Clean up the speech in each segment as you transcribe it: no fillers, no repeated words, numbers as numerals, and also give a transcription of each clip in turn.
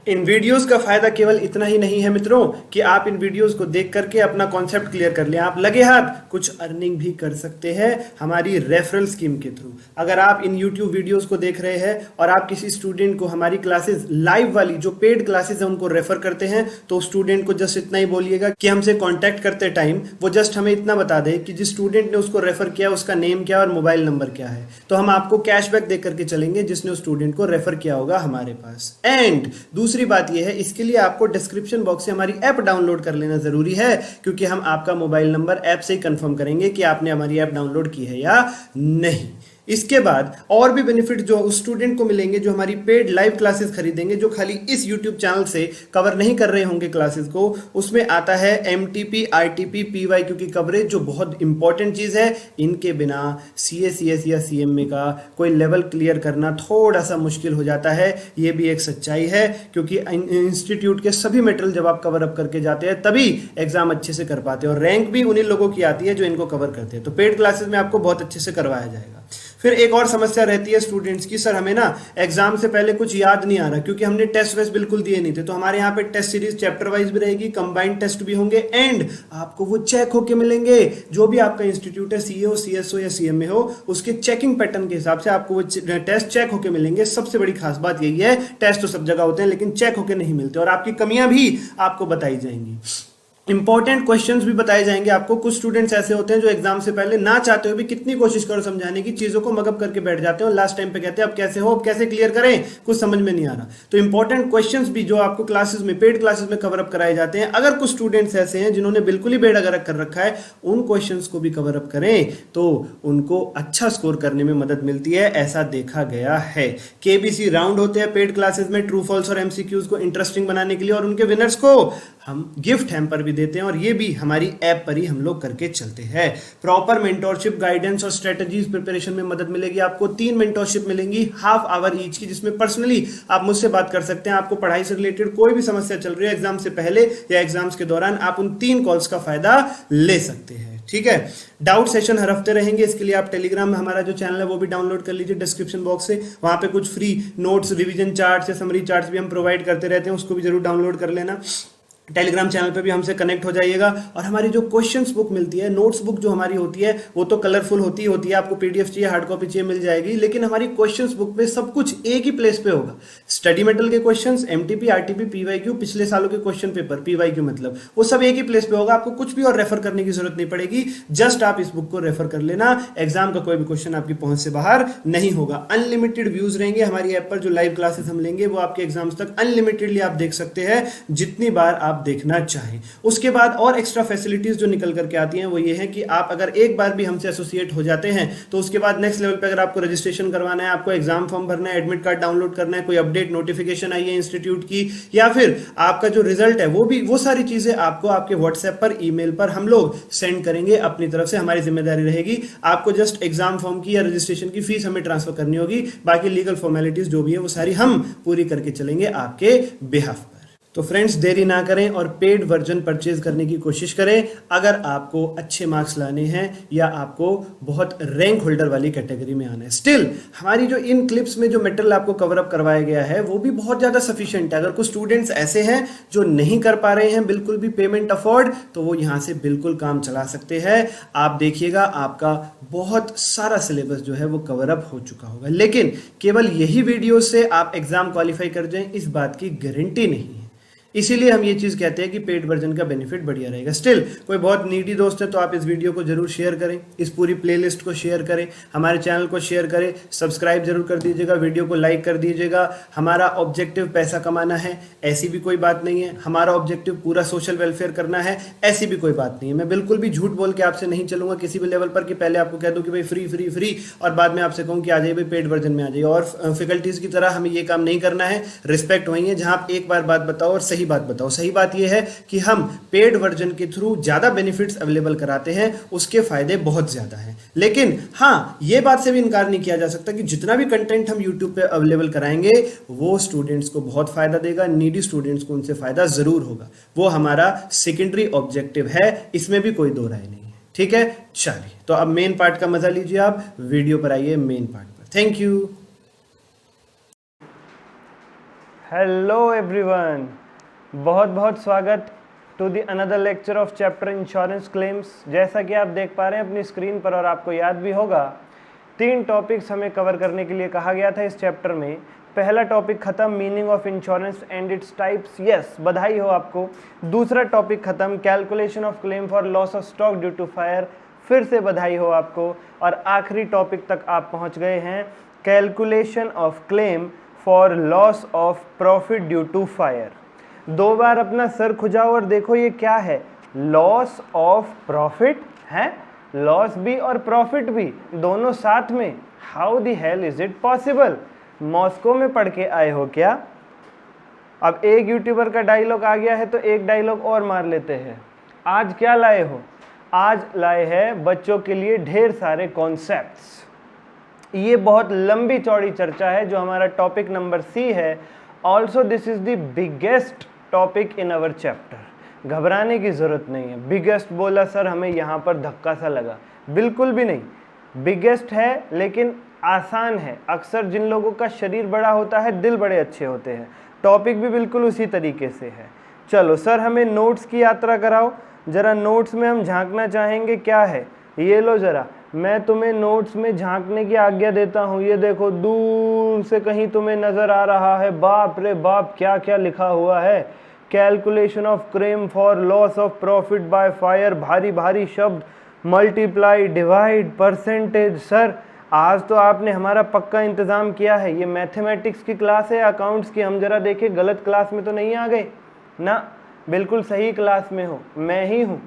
इन videos का फायदा केवल इतना ही नहीं है मित्रों कि आप इन वीडियोस को देख करके अपना कॉन्सेप्ट क्लियर कर लें, आप लगे हाथ कुछ अर्निंग भी कर सकते हैं हमारी रेफरल स्कीम के थ्रू। अगर आप इन यूट्यूब वीडियोस को देख रहे हैं और आप किसी स्टूडेंट को हमारी क्लासेस लाइव वाली जो पेड क्लासेस है उनको रेफर करते हैं, तो स्टूडेंट को जस्ट इतना ही बोलिएगा कि हमसे कॉन्टैक्ट करते टाइम वो जस्ट हमें इतना बता दे कि जिस स्टूडेंट ने उसको रेफर किया उसका नेम क्या और मोबाइल नंबर क्या है, तो हम आपको कैशबैक दे करके चलेंगे जिसने उस स्टूडेंट को रेफर किया होगा हमारे पास। एंड दूसरी बात यह है, इसके लिए आपको डिस्क्रिप्शन बॉक्स से हमारी ऐप डाउनलोड कर लेना जरूरी है, क्योंकि हम आपका मोबाइल नंबर ऐप से ही कंफर्म करेंगे कि आपने हमारी ऐप डाउनलोड की है या नहीं। इसके बाद और भी बेनिफिट जो उस स्टूडेंट को मिलेंगे जो हमारी पेड लाइव क्लासेस खरीदेंगे, जो खाली इस यूट्यूब चैनल से कवर नहीं कर रहे होंगे क्लासेस को, उसमें आता है एमटीपी, आईटीपी, पीवाईक्यू की कवरेज, जो बहुत इंपॉर्टेंट चीज है। इनके बिना सीए, सीएस या सीएमए का कोई लेवल क्लियर करना थोड़ा सा मुश्किल हो जाता है। ये भी एक सच्चाई है, क्योंकि इंस्टीट्यूट के सभी मटेरियल जब आप कवर अप करके जाते हैं तभी एग्जाम अच्छे से कर पाते हैं, और रैंक भी उन्हीं लोगों की आती है जो इनको कवर करते हैं। तो पेड क्लासेस में आपको बहुत अच्छे से करवाया जाएगा। फिर एक और समस्या रहती है स्टूडेंट्स की, सर हमें ना एग्जाम से पहले कुछ याद नहीं आ रहा, क्योंकि हमने टेस्ट वेस्ट बिल्कुल दिए नहीं थे। तो हमारे यहाँ पे टेस्ट सीरीज चैप्टर वाइज भी रहेगी, कंबाइंड टेस्ट भी होंगे, एंड आपको वो चेक होके मिलेंगे। जो भी आपका इंस्टीट्यूट है, सीए, सीएसओ या सीएमए हो, उसके चेकिंग पैटर्न के हिसाब से आपको वो टेस्ट चेक होके मिलेंगे। सबसे बड़ी खास बात यही है, टेस्ट तो सब जगह होते हैं लेकिन चेक होके नहीं मिलते, और आपकी कमियां भी आपको बताई जाएंगी। इंपॉर्टेंट क्वेश्चंस भी बताए जाएंगे आपको। कुछ स्टूडेंट्स ऐसे होते हैं जो एग्जाम से पहले ना चाहते हुए भी कितनी कोशिश करो समझाने की, चीजों को मगअप करके बैठ जाते हैं और लास्ट टाइम पे कहते हैं अब कैसे हो, अब कैसे क्लियर करें, कुछ समझ में नहीं आ रहा। तो इंपॉर्टेंट क्वेश्चंस भी जो आपको क्लासेस में, पेड क्लासेस में कवर अप कराए जाते हैं, अगर कुछ स्टूडेंट्स ऐसे हैं जिन्होंने बिल्कुल ही बेड़ा कर रखा है, उन क्वेश्चंस को भी कवर अप करें तो उनको अच्छा स्कोर करने में मदद मिलती है, ऐसा देखा गया है। केबीसी राउंड होते हैं पेड क्लासेस में, ट्रू फॉल्स और एमसीक्यूज को इंटरेस्टिंग बनाने के लिए, और उनके विनर्स को हम गिफ्ट हैम्पर भी देते हैं, और ये भी हमारी ऐप पर ही हम लोग करके चलते हैं। प्रॉपर मेंटोरशिप, गाइडेंस और स्ट्रेटजीज प्रिपरेशन में मदद मिलेगी आपको। 3 मेंटोरशिप मिलेंगी हाफ आवर ईच की, जिसमें पर्सनली आप मुझसे बात कर सकते हैं। आपको पढ़ाई से रिलेटेड कोई भी समस्या चल रही है एग्जाम से पहले या एग्जाम्स के दौरान, आप उन 3 कॉल्स का फायदा ले सकते हैं। ठीक है, डाउट सेशन हर हफ्ते रहेंगे। इसके लिए आप टेलीग्राम में हमारा जो चैनल है वो भी डाउनलोड कर लीजिए डिस्क्रिप्शन बॉक्स से। वहां पे कुछ फ्री नोट्स, रिवीजन चार्ट्स या समरी चार्ट्स भी हम प्रोवाइड करते रहते हैं, उसको भी जरूर डाउनलोड कर लेना। टेलीग्राम चैनल पे भी हमसे कनेक्ट हो जाइएगा। और हमारी जो क्वेश्चंस बुक मिलती है, नोट्स बुक जो हमारी होती है, वो तो कलरफुल होती है, आपको पीडीएफ चाहिए, हार्ड कॉपी चाहिए, मिल जाएगी, लेकिन हमारी क्वेश्चंस बुक पे सब कुछ एक ही प्लेस पे होगा। स्टडी मेटल के क्वेश्चंस, एमटीपी, आरटीपी, पीवाईक्यू, पिछले सालों के क्वेश्चन पेपर, पीवाईक्यू मतलब, वो सब एक ही प्लेस पे होगा। आपको कुछ भी और रेफर करने की जरूरत नहीं पड़ेगी, जस्ट आप इस बुक को रेफर कर लेना। एग्जाम का कोई भी क्वेश्चन आपकी पहुंच से बाहर नहीं होगा। अनलिमिटेड व्यूज रहेंगे हमारी ऐप पर। जो लाइव क्लासेस हम लेंगे वो आपके एग्जाम्स तक अनलिमिटेडली आप देख सकते हैं, जितनी बार आप देखना चाहें। उसके बाद और एक्स्ट्रा फैसिलिटीज जो निकल करके आती हैं वो ये है कि आप अगर एक बार भी हमसे एसोसिएट हो जाते हैं तो उसके बाद नेक्स्ट लेवल पे अगर आपको रजिस्ट्रेशन करवाना है, आपको एग्जाम फॉर्म भरना है, एडमिट कार्ड डाउनलोड करना है, कोई अपडेट नोटिफिकेशन आई है इंस्टीट्यूट की, या फिर आपका जो रिजल्ट है वो सारी चीजें आपको आपके व्हाट्सएप पर, ईमेल पर हम लोग सेंड करेंगे अपनी तरफ से। हमारी जिम्मेदारी रहेगी, आपको जस्ट एग्जाम फॉर्म की या रजिस्ट्रेशन की फीस हमें ट्रांसफर करनी होगी। बाकी लीगल फॉर्मेलिटीज जो भी है वो सारी हम पूरी करके चलेंगे आपके बिहाफ। तो फ्रेंड्स, देरी ना करें और पेड वर्जन परचेज करने की कोशिश करें अगर आपको अच्छे मार्क्स लाने हैं या आपको बहुत रैंक होल्डर वाली कैटेगरी में आना है। स्टिल हमारी जो इन क्लिप्स में जो मटेरियल आपको कवर अप करवाया गया है वो भी बहुत ज्यादा सफिशिएंट है। अगर कुछ स्टूडेंट्स ऐसे हैं जो नहीं कर पा रहे हैं बिल्कुल भी पेमेंट अफोर्ड, तो वो यहां से बिल्कुल काम चला सकते हैं। आप देखिएगा आपका बहुत सारा सिलेबस जो है वो कवर अप हो चुका होगा, लेकिन केवल यही वीडियो से आप एग्जाम क्वालिफाई कर जाएं इस बात की गारंटी नहीं है। इसीलिए हम ये चीज कहते हैं कि पेड वर्जन का बेनिफिट बढ़िया रहेगा। स्टिल कोई बहुत नीडी दोस्त है तो आप इस वीडियो को जरूर शेयर करें, इस पूरी प्लेलिस्ट को शेयर करें, हमारे चैनल को शेयर करें, सब्सक्राइब जरूर कर दीजिएगा, वीडियो को लाइक कर दीजिएगा। हमारा ऑब्जेक्टिव पैसा कमाना है ऐसी भी कोई बात नहीं है, हमारा ऑब्जेक्टिव पूरा सोशल वेलफेयर करना है ऐसी भी कोई बात नहीं है। मैं बिल्कुल भी झूठ बोल के आपसे नहीं चलूंगा किसी भी लेवल पर कि पहले आपको कह दूं कि भाई फ्री फ्री फ्री और बाद में आपसे कहूं कि आ जाइए भाई पेड वर्जन में आ जाइए। और फैकल्टीज की तरह हमें ये काम नहीं करना है। रिस्पेक्ट वही है जहां आप एक बार बात बताओ और सही बात बताओ। सही बात यह है कि हम पेड वर्जन के थ्रू ज्यादा बेनिफिट्स अवेलेबल कराते हैं, उसके फायदे बहुत ज्यादा हैं। लेकिन हाँ, यह बात से भी इनकार नहीं किया जा सकता कि जितना भी कंटेंट हम यूट्यूब पे अवेलेबल कराएंगे वो स्टूडेंट्स को बहुत फायदा देगा, नीडी स्टूडेंट्स को उनसे फायदा जरूर होगा। वो हमारा सेकेंडरी ऑब्जेक्टिव है, इसमें भी कोई दो राय नहीं है। ठीक है, चलिए तो अब मेन पार्ट का मजा लीजिए, आप वीडियो पर आइए मेन पार्ट पर। Thank you. हेलो एवरीवन, बहुत बहुत स्वागत to the another lecture of chapter insurance claims. जैसा कि आप देख पा रहे हैं अपनी स्क्रीन पर और आपको याद भी होगा, 3 टॉपिक्स हमें कवर करने के लिए कहा गया था इस चैप्टर में। पहला टॉपिक खत्म, meaning of insurance and its types, yes बधाई हो आपको। दूसरा टॉपिक खत्म, calculation of claim for loss of stock due to fire, फिर से बधाई हो आपको। और आखिरी टॉपिक तक आप पहुंच गए हैं, calculation of claim for loss of profit due to fire. 2 बार अपना सर खुजाओ और देखो ये क्या है, लॉस ऑफ प्रॉफिट है, लॉस भी और प्रॉफिट भी दोनों साथ में। How the hell is it possible? Moscow में पढ़ के आए हो क्या? अब एक यूट्यूबर का डायलॉग आ गया है तो एक डायलॉग और मार लेते हैं। आज क्या लाए हो? आज लाए हैं बच्चों के लिए ढेर सारे कॉन्सेप्ट्स। ये बहुत लंबी चौड़ी चर्चा है जो हमारा टॉपिक नंबर सी है। Also this is the biggest topic in our chapter. घबराने की ज़रूरत नहीं है। बिगेस्ट बोला सर, हमें यहाँ पर धक्का सा लगा, बिल्कुल भी नहीं। बिगेस्ट है लेकिन आसान है। अक्सर जिन लोगों का शरीर बड़ा होता है दिल बड़े अच्छे होते हैं। टॉपिक भी बिल्कुल उसी तरीके से है। चलो सर, हमें नोट्स की यात्रा कराओ ज़रा। नोट्स में हम झांकना चाहेंगे, क्या है ये लो ज़रा, मैं तुम्हें नोट्स में झांकने की आज्ञा देता हूँ। ये देखो दूर से कहीं तुम्हें नज़र आ रहा है, बाप रे बाप क्या क्या लिखा हुआ है। Calculation of claim for loss of profit by fire, भारी भारी शब्द, मल्टीप्लाई, डिवाइड, परसेंटेज। सर आज तो आपने हमारा पक्का इंतज़ाम किया है। ये मैथमेटिक्स की क्लास है, अकाउंट्स की? हम ज़रा देखें गलत क्लास में तो नहीं आ गए ना? बिल्कुल सही क्लास में हो, मैं ही हूँ,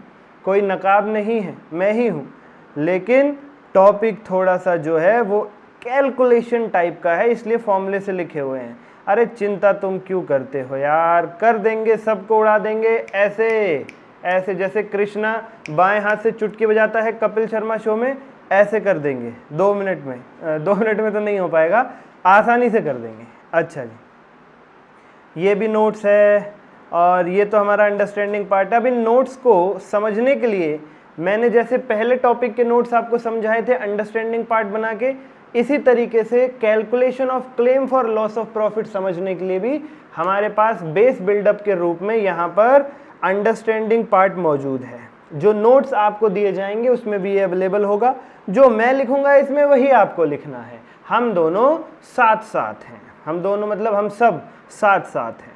कोई नकाब नहीं है, मैं ही हूँ। लेकिन टॉपिक थोड़ा सा जो है वो कैलकुलेशन टाइप का है, इसलिए फॉर्मूले से लिखे हुए हैं। अरे चिंता तुम क्यों करते हो यार, कर देंगे, सबको उड़ा देंगे। ऐसे ऐसे जैसे कृष्णा बाएं हाथ से चुटकी बजाता है कपिल शर्मा शो में, ऐसे कर देंगे 2 मिनट में। 2 मिनट में तो नहीं हो पाएगा, आसानी से कर देंगे। अच्छा जी, ये भी नोट्स है और ये तो हमारा अंडरस्टैंडिंग पार्ट है। अब इन नोट्स को समझने के लिए मैंने जैसे पहले टॉपिक के नोट्स आपको समझाए थे अंडरस्टैंडिंग पार्ट बना के, इसी तरीके से calculation of claim for loss of profit समझने के लिए भी हमारे पास बेस बिल्डअप के रूप में यहाँ पर अंडरस्टैंडिंग पार्ट मौजूद है। जो नोट्स आपको दिए जाएंगे उसमें भी ये अवेलेबल होगा। जो मैं लिखूंगा इसमें वही आपको लिखना है। हम दोनों साथ साथ हैं, हम दोनों मतलब हम सब साथ साथ हैं।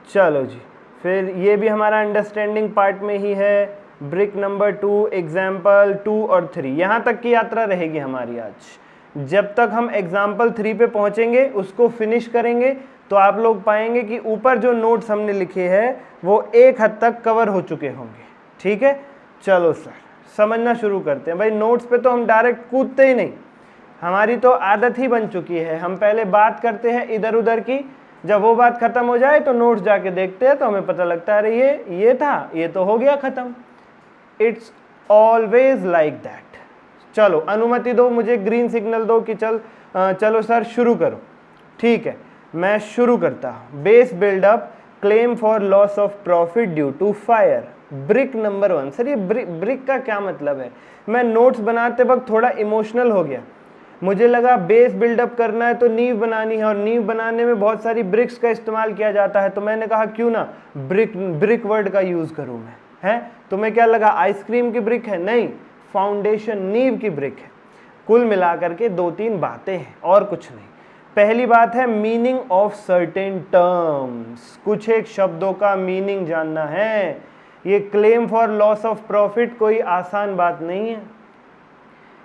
चलो जी, फिर ये भी हमारा अंडरस्टैंडिंग पार्ट में ही है। ब्रिक नंबर 2, एग्जाम्पल 2 और 3, यहाँ तक की यात्रा रहेगी हमारी आज। जब तक हम एग्जाम्पल 3 पे पहुँचेंगे, उसको फिनिश करेंगे, तो आप लोग पाएंगे कि ऊपर जो नोट्स हमने लिखे हैं वो एक हद तक कवर हो चुके होंगे। ठीक है, चलो सर समझना शुरू करते हैं। भाई नोट्स पे तो हम डायरेक्ट कूदते ही नहीं, हमारी तो आदत ही बन चुकी है। हम पहले बात करते हैं इधर उधर की, जब वो बात खत्म हो जाए तो नोट्स जाके देखते हैं तो हमें पता लगता है अरे ये था, ये तो हो गया खत्म। It's always like that. चलो अनुमति दो, मुझे ग्रीन सिग्नल दो कि चलो सर शुरू करो। ठीक है, मैं शुरू करता हूँ। Base buildup, claim for loss of profit due to fire, brick number 1। Sir ये ब्रिक का क्या मतलब है? मैं नोट्स बनाते वक्त थोड़ा इमोशनल हो गया। मुझे लगा बेस बिल्डअप करना है तो नींव बनानी है, और नींव बनाने में बहुत सारी ब्रिक्स का इस्तेमाल किया जाता है। तो मैंने कहा क्यों ना ब्रिक वर्ड का यूज़ करूँ मैं। है तुम्हें क्या लगा आइसक्रीम की ब्रिक है? नहीं, फाउंडेशन नींव की ब्रिक है। कुल मिलाकर के 2-3 बातें हैं और कुछ नहीं। पहली बात है मीनिंग ऑफ सर्टेन टर्म्स, कुछ एक शब्दों का मीनिंग जानना है। ये claim for loss of profit कोई आसान बात नहीं है।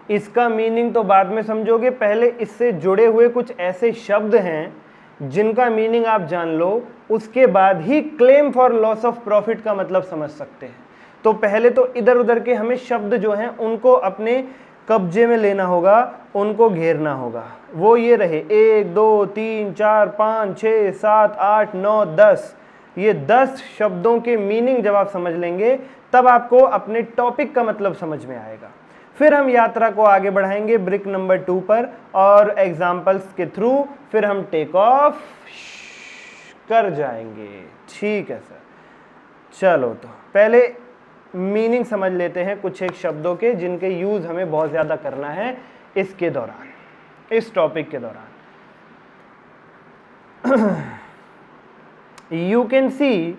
इसका मीनिंग तो बाद में समझोगे, पहले इससे जुड़े हुए कुछ ऐसे शब्द हैं जिनका मीनिंग आप जान लो, उसके बाद ही claim for loss of profit का मतलब समझ सकते हैं। तो पहले तो इधर उधर के हमें शब्द जो हैं उनको अपने कब्जे में लेना होगा, उनको घेरना होगा। वो ये रहे 1 2 3 4 5 6 7 8 9 10, ये 10 शब्दों के मीनिंग जब आप समझ लेंगे तब आपको अपने टॉपिक का मतलब समझ में आएगा। फिर हम यात्रा को आगे बढ़ाएंगे ब्रिक नंबर 2 पर और एग्जाम्पल्स के थ्रू फिर हम टेक ऑफ कर जाएंगे। ठीक है सर, चलो तो पहले मीनिंग समझ लेते हैं कुछ एक शब्दों के जिनके यूज हमें बहुत ज्यादा करना है इसके दौरान, इस टॉपिक के दौरान। You can see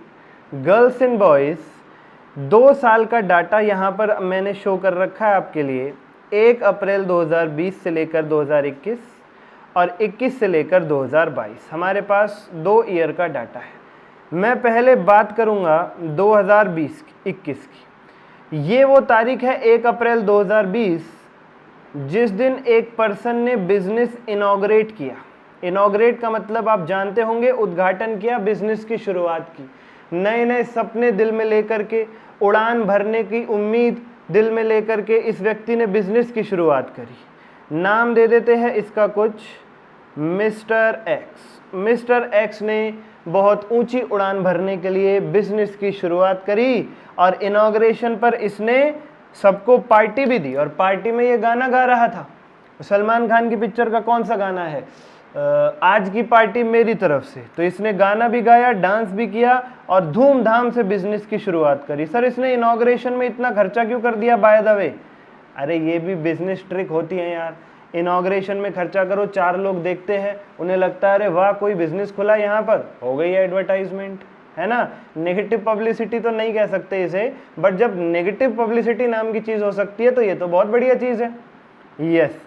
girls and boys, 2 साल का डाटा यहाँ पर मैंने शो कर रखा है आपके लिए। 1 अप्रैल 2020 से लेकर 2021 और 21 से लेकर 2022, हमारे पास 2 ईयर का डाटा है। मैं पहले बात करूँगा 2020-21 की। ये वो तारीख है 1 अप्रैल 2020 जिस दिन एक पर्सन ने बिजनेस इनॉग्रेट किया। इनॉग्रेट का मतलब आप जानते होंगे, उद्घाटन किया, बिजनेस की शुरुआत की। नए नए सपने दिल में लेकर के, उड़ान भरने की उम्मीद दिल में लेकर के इस व्यक्ति ने बिजनेस की शुरुआत करी। नाम दे देते हैं इसका कुछ, मिस्टर एक्स। मिस्टर एक्स ने बहुत ऊंची उड़ान भरने के लिए बिजनेस की शुरुआत करी और इनॉग्रेशन पर इसने सबको पार्टी भी दी, और पार्टी में ये गाना गा रहा था। सलमान खान की पिक्चर का कौन सा गाना है, आज की पार्टी मेरी तरफ से। तो इसने गाना भी गाया, डांस भी किया और धूमधाम से बिजनेस की शुरुआत करी। सर इसने इनॉग्रेशन में इतना खर्चा क्यों कर दिया बाय द वे? अरे ये भी बिजनेस ट्रिक होती है यार। इनॉग्रेशन में खर्चा करो, 4 लोग देखते हैं, उन्हें लगता है अरे वाह कोई बिजनेस खुला यहाँ पर, हो गई एडवर्टाइजमेंट, है ना। नेगेटिव पब्लिसिटी तो नहीं कह सकते इसे, बट जब नेगेटिव पब्लिसिटी नाम की चीज़ हो सकती है तो ये तो बहुत बढ़िया चीज़ है। यस,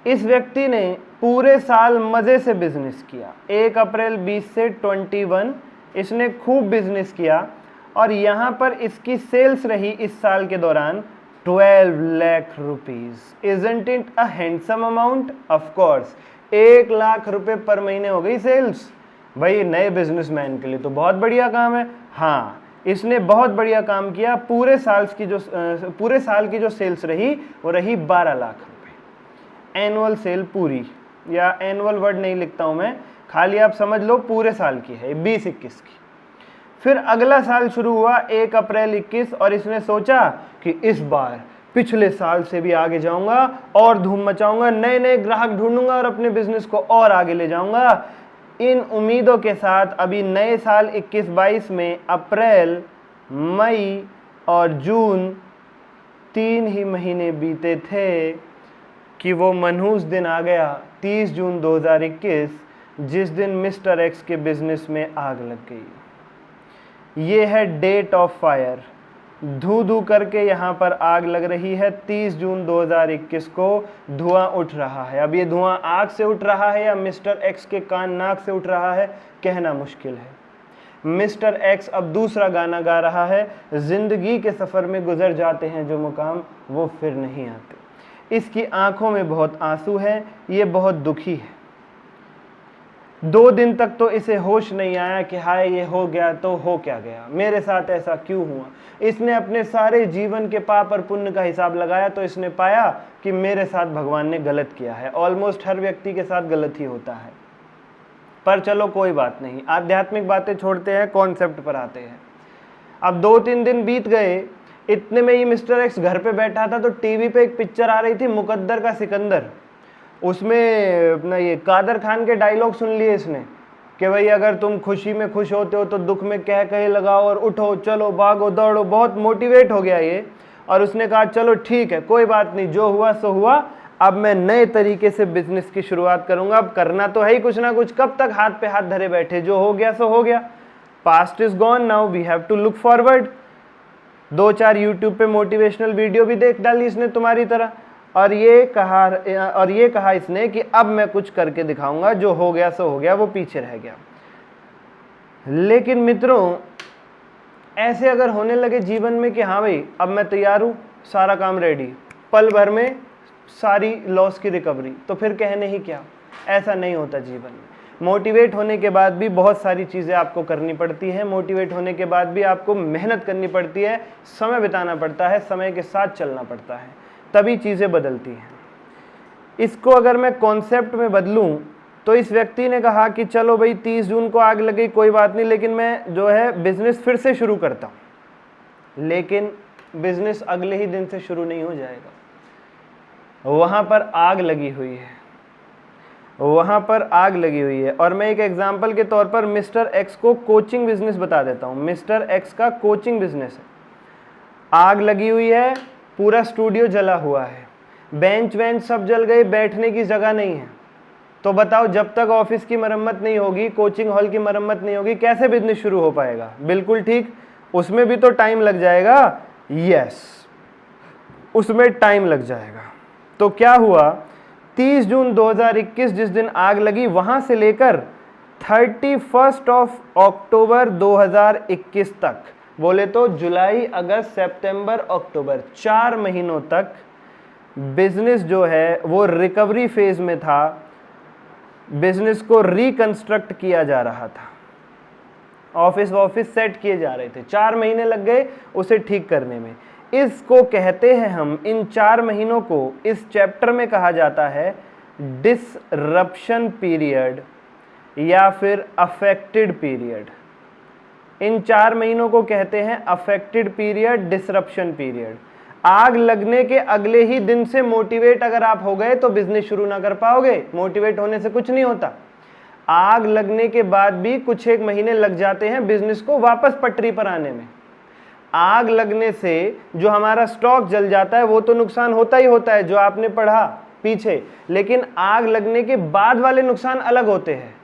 इस व्यक्ति ने पूरे साल मज़े से बिजनेस किया। 1 अप्रैल 20 से 21 इसने खूब बिजनेस किया और यहाँ पर इसकी सेल्स रही इस साल के दौरान 12 lakh rupees. Isn't it a handsome amount? Of course, 1 lakh रुपए पर महीने हो गई सेल्स। भाई नए बिजनेसमैन के लिए तो बहुत बढ़िया काम है। हाँ, इसने बहुत बढ़िया काम किया। पूरे साल की जो सेल्स रही वो रही 12 लाख रुपए। एनुअल सेल पूरी, या एनुअल वर्ड नहीं लिखता हूँ मैं, खाली आप समझ लो पूरे साल की है, 20-21 की। फिर अगला साल शुरू हुआ 1 अप्रैल 21 और इसने सोचा कि इस बार पिछले साल से भी आगे जाऊंगा और धूम मचाऊंगा, नए नए ग्राहक ढूंढूंगा और अपने बिजनेस को और आगे ले जाऊंगा। इन उम्मीदों के साथ अभी नए साल 21-22 में अप्रैल, मई और जून 3 ही महीने बीते थे कि वो मनहूस दिन आ गया, 30 जून 2021, जिस दिन मिस्टर एक्स के बिजनेस में आग लग गई। ये है डेट ऑफ फायर। धू धू करके यहाँ पर आग लग रही है। 30 जून 2021 को धुआं उठ रहा है। अब ये धुआं आग से उठ रहा है या मिस्टर एक्स के कान नाक से उठ रहा है, कहना मुश्किल है। मिस्टर एक्स अब दूसरा गाना गा रहा है, जिंदगी के सफ़र में गुजर जाते हैं जो मुकाम वो फिर नहीं आते। इसकी आंखों में बहुत आंसू है, ये बहुत दुखी है। 2 दिन तक तो इसे होश नहीं आया कि हाय ये हो गया तो हो क्या गया, मेरे साथ ऐसा क्यों हुआ। इसने अपने सारे जीवन के पाप और पुण्य का हिसाब लगाया तो इसने पाया कि मेरे साथ भगवान ने गलत किया है। ऑलमोस्ट हर व्यक्ति के साथ गलत ही होता है, पर चलो कोई बात नहीं, आध्यात्मिक बातें छोड़ते हैं, कॉन्सेप्ट पर आते हैं। अब 2-3 दिन बीत गए, इतने में ही मिस्टर एक्स घर पे बैठा था तो टीवी पे एक पिक्चर आ रही थी, मुकद्दर का सिकंदर। उसमें अपना ये कादर खान के डायलॉग सुन लिए इसने कि भाई अगर तुम खुशी में खुश होते हो तो दुख में कह कहे लगाओ और उठो, चलो, भागो, दौड़ो। बहुत मोटिवेट हो गया ये, और उसने कहा चलो ठीक है, कोई बात नहीं, जो हुआ सो हुआ, अब मैं नए तरीके से बिजनेस की शुरुआत करूंगा। अब करना तो है ही कुछ ना कुछ, कब तक हाथ पे हाथ धरे बैठे, जो हो गया सो हो गया। Past is gone, now we have to look forward. 2-4 YouTube पे मोटिवेशनल वीडियो भी देख डाली इसने तुम्हारी तरह, और ये कहा इसने कि अब मैं कुछ करके दिखाऊंगा, जो हो गया सो हो गया, वो पीछे रह गया। लेकिन मित्रों, ऐसे अगर होने लगे जीवन में कि हाँ भाई अब मैं तैयार हूँ, सारा काम रेडी, पल भर में सारी लॉस की रिकवरी, तो फिर कहने ही क्या। ऐसा नहीं होता जीवन में। मोटिवेट होने के बाद भी बहुत सारी चीज़ें आपको करनी पड़ती हैं। मोटिवेट होने के बाद भी आपको मेहनत करनी पड़ती है, समय बिताना पड़ता है, समय के साथ चलना पड़ता है, तभी चीज़ें बदलती हैं। इसको अगर मैं कॉन्सेप्ट में बदलूं तो इस व्यक्ति ने कहा कि चलो भाई 30 जून को आग लगी, कोई बात नहीं, लेकिन मैं जो है बिजनेस फिर से शुरू करता हूँ। लेकिन बिजनेस अगले ही दिन से शुरू नहीं हो जाएगा, वहाँ पर आग लगी हुई है, वहाँ पर आग लगी हुई है। और मैं एक एग्जाम्पल के तौर पर मिस्टर एक्स को कोचिंग बिजनेस बता देता हूँ। मिस्टर एक्स का कोचिंग बिजनेस है, आग लगी हुई है, पूरा स्टूडियो जला हुआ है, बेंच वेंच सब जल गए, बैठने की जगह नहीं है। तो बताओ, जब तक ऑफिस की मरम्मत नहीं होगी, कोचिंग हॉल की मरम्मत नहीं होगी, कैसे बिजनेस शुरू हो पाएगा? बिल्कुल ठीक, उसमें भी तो टाइम लग जाएगा। यस, उसमें टाइम लग जाएगा। तो क्या हुआ, 30 जून 2021 जिस दिन आग लगी, वहां से लेकर 31 अक्टूबर 2021 तक, बोले तो जुलाई, अगस्त, सितंबर, अक्टूबर, 4 महीनों तक बिजनेस जो है वो रिकवरी फेज में था। बिजनेस को रिकंस्ट्रक्ट किया जा रहा था, ऑफिस सेट किए जा रहे थे। 4 महीने लग गए उसे ठीक करने में। इसको कहते हैं हम, इन 4 महीनों को इस चैप्टर में कहा जाता है डिसरप्शन पीरियड या फिर अफेक्टेड पीरियड। इन 4 महीनों को कहते हैं अफेक्टेड पीरियड, डिसरप्शन पीरियड। आग लगने के अगले ही दिन से मोटिवेट अगर आप हो गए तो बिजनेस शुरू ना कर पाओगे। मोटिवेट होने से कुछ नहीं होता। आग लगने के बाद भी कुछ एक महीने लग जाते हैं बिजनेस को वापस पटरी पर आने में। आग लगने से जो हमारा स्टॉक जल जाता है वो तो नुकसान होता ही होता है, जो आपने पढ़ा पीछे, लेकिन आग लगने के बाद वाले नुकसान अलग होते हैं।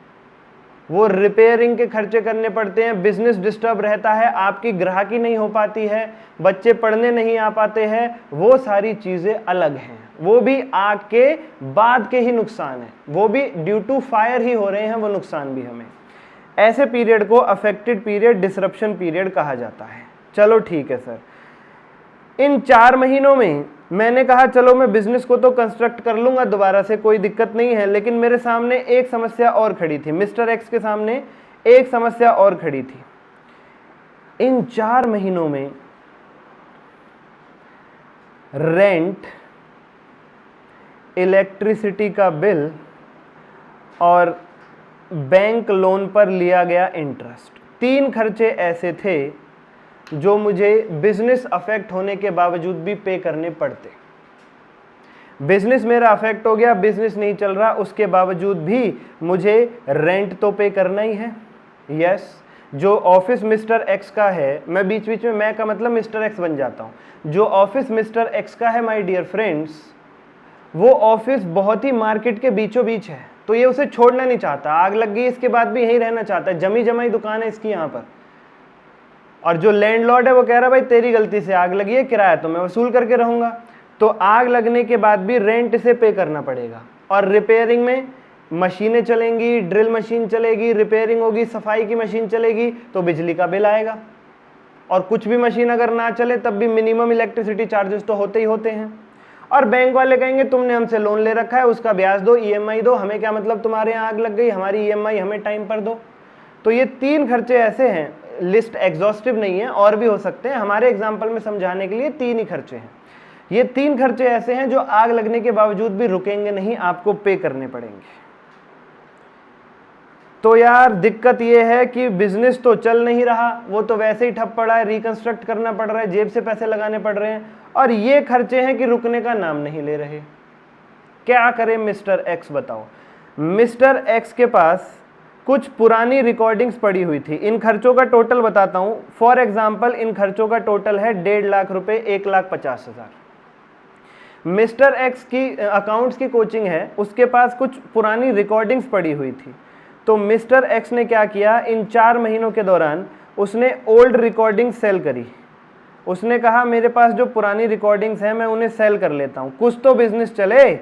वो रिपेयरिंग के खर्चे करने पड़ते हैं, बिजनेस डिस्टर्ब रहता है, आपकी ग्राहकी नहीं हो पाती है, बच्चे पढ़ने नहीं आ पाते हैं, वो सारी चीजें अलग हैं। वो भी आग के बाद के ही नुकसान है, वो भी ड्यू टू फायर ही हो रहे हैं, वो नुकसान भी हमें। ऐसे पीरियड को अफेक्टेड पीरियड, डिसरप्शन पीरियड कहा जाता है। चलो ठीक है सर, इन 4 महीनों में मैंने कहा चलो मैं बिजनेस को तो कंस्ट्रक्ट कर लूंगा दोबारा से, कोई दिक्कत नहीं है, लेकिन मेरे सामने एक समस्या और खड़ी थी। मिस्टर एक्स के सामने एक समस्या और खड़ी थी। इन 4 महीनों में रेंट, इलेक्ट्रिसिटी का बिल और बैंक लोन पर लिया गया इंटरेस्ट, 3 खर्चे ऐसे थे जो मुझे बिजनेस अफेक्ट होने के बावजूद भी पे करने पड़ते। बिजनेस मेरा अफेक्ट हो गया, बिजनेस नहीं चल रहा, उसके बावजूद भी मुझे रेंट तो पे करना ही है। यस, जो ऑफिस मिस्टर एक्स का है, मैं बीच बीच में मैं का मतलब मिस्टर एक्स बन जाता हूं। जो ऑफिस मिस्टर एक्स का है माय डियर फ्रेंड्स, वो ऑफिस बहुत ही मार्केट के बीचों बीच है, तो ये उसे छोड़ना नहीं चाहता। आग लग गई इसके बाद भी यहीं रहना चाहता है, जमी जमाई दुकान है इसकी यहाँ पर। और जो लैंडलॉर्ड है वो कह रहा है भाई तेरी गलती से आग लगी है, किराया तो मैं वसूल करके रहूंगा। तो आग लगने के बाद भी रेंट से पे करना पड़ेगा। और रिपेयरिंग में मशीनें चलेंगी, ड्रिल मशीन चलेगी, रिपेयरिंग होगी, सफाई की मशीन चलेगी, तो बिजली का बिल आएगा। और कुछ भी मशीन अगर ना चले तब भी मिनिमम इलेक्ट्रिसिटी चार्जेस तो होते ही होते हैं। और बैंक वाले कहेंगे तुमने हमसे लोन ले रखा है, उसका ब्याज दो, ईएमआई दो, हमें क्या मतलब तुम्हारे यहाँ आग लग गई, हमारी ईएमआई हमें टाइम पर दो। तो ये 3 खर्चे ऐसे हैं, लिस्ट एग्जॉस्टिव नहीं है, और भी हो सकते हैं, हमारे एग्जाम्पल में समझाने के लिए 3 ही खर्चे हैं। ये 3 खर्चे ऐसे हैं जो आग लगने के बावजूद भी रुकेंगे नहीं, आपको पे करने पड़ेंगे। तो यार दिक्कत ये है कि बिजनेस तो चल नहीं रहा, वो तो वैसे ही ठप पड़ा है, रिकंस्ट्रक्ट करना पड़ रहा है, जेब से पैसे लगाने पड़ रहे हैं, और ये खर्चे हैं कि रुकने का नाम नहीं ले रहे। क्या करें मिस्टर एक्स, बताओ। मिस्टर एक्स के पास कुछ पुरानी रिकॉर्डिंग्स पड़ी हुई थी। इन खर्चों का टोटल बताता हूं। फॉर एग्जाम्पल इन खर्चों का टोटल है 1.5 लाख रुपए, 1,50,000। मिस्टर एक्स की अकाउंट्स की कोचिंग है, उसके पास कुछ पुरानी रिकॉर्डिंग्स पड़ी हुई थी। तो मिस्टर एक्स ने क्या किया, इन 4 महीनों के दौरान उसने ओल्ड रिकॉर्डिंग सेल करी। उसने कहा मेरे पास जो पुरानी रिकॉर्डिंग्स हैं मैं उन्हें सेल कर लेता हूं, कुछ तो बिजनेस चले।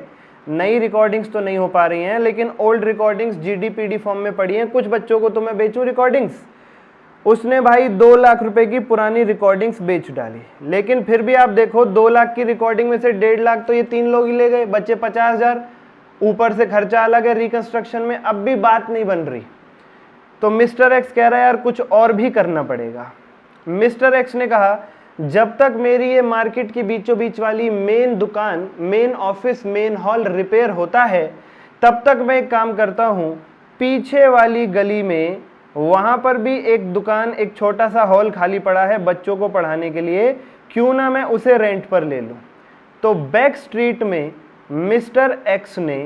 नई रिकॉर्डिंग्स तो नहीं हो पा रही हैं, लेकिन ओल्ड रिकॉर्डिंग्स जीडीपीडी फॉर्म में पड़ी हैं, कुछ बच्चों को तो मैं बेचूं रिकॉर्डिंग्स। उसने भाई 2 लाख रुपए की पुरानी रिकॉर्डिंग्स बेच डाली। लेकिन फिर भी आप देखो 2 लाख की रिकॉर्डिंग में से 1.5 लाख तो ये 3 लोग ही ले गए, बच्चे 50,000, ऊपर से खर्चा अलग है रिकंस्ट्रक्शन में। अब भी बात नहीं बन रही, तो मिस्टर एक्स कह रहा है यार कुछ और भी करना पड़ेगा। मिस्टर एक्स ने कहा जब तक मेरी ये मार्केट के बीचों बीच वाली मेन दुकान, main office, main hall repair होता है, तब तक मैं एक काम करता हूँ, पीछे वाली गली में वहाँ पर भी एक दुकान, एक छोटा सा हॉल खाली पड़ा है बच्चों को पढ़ाने के लिए, क्यों ना मैं उसे रेंट पर ले लूँ। तो बैक स्ट्रीट में मिस्टर एक्स ने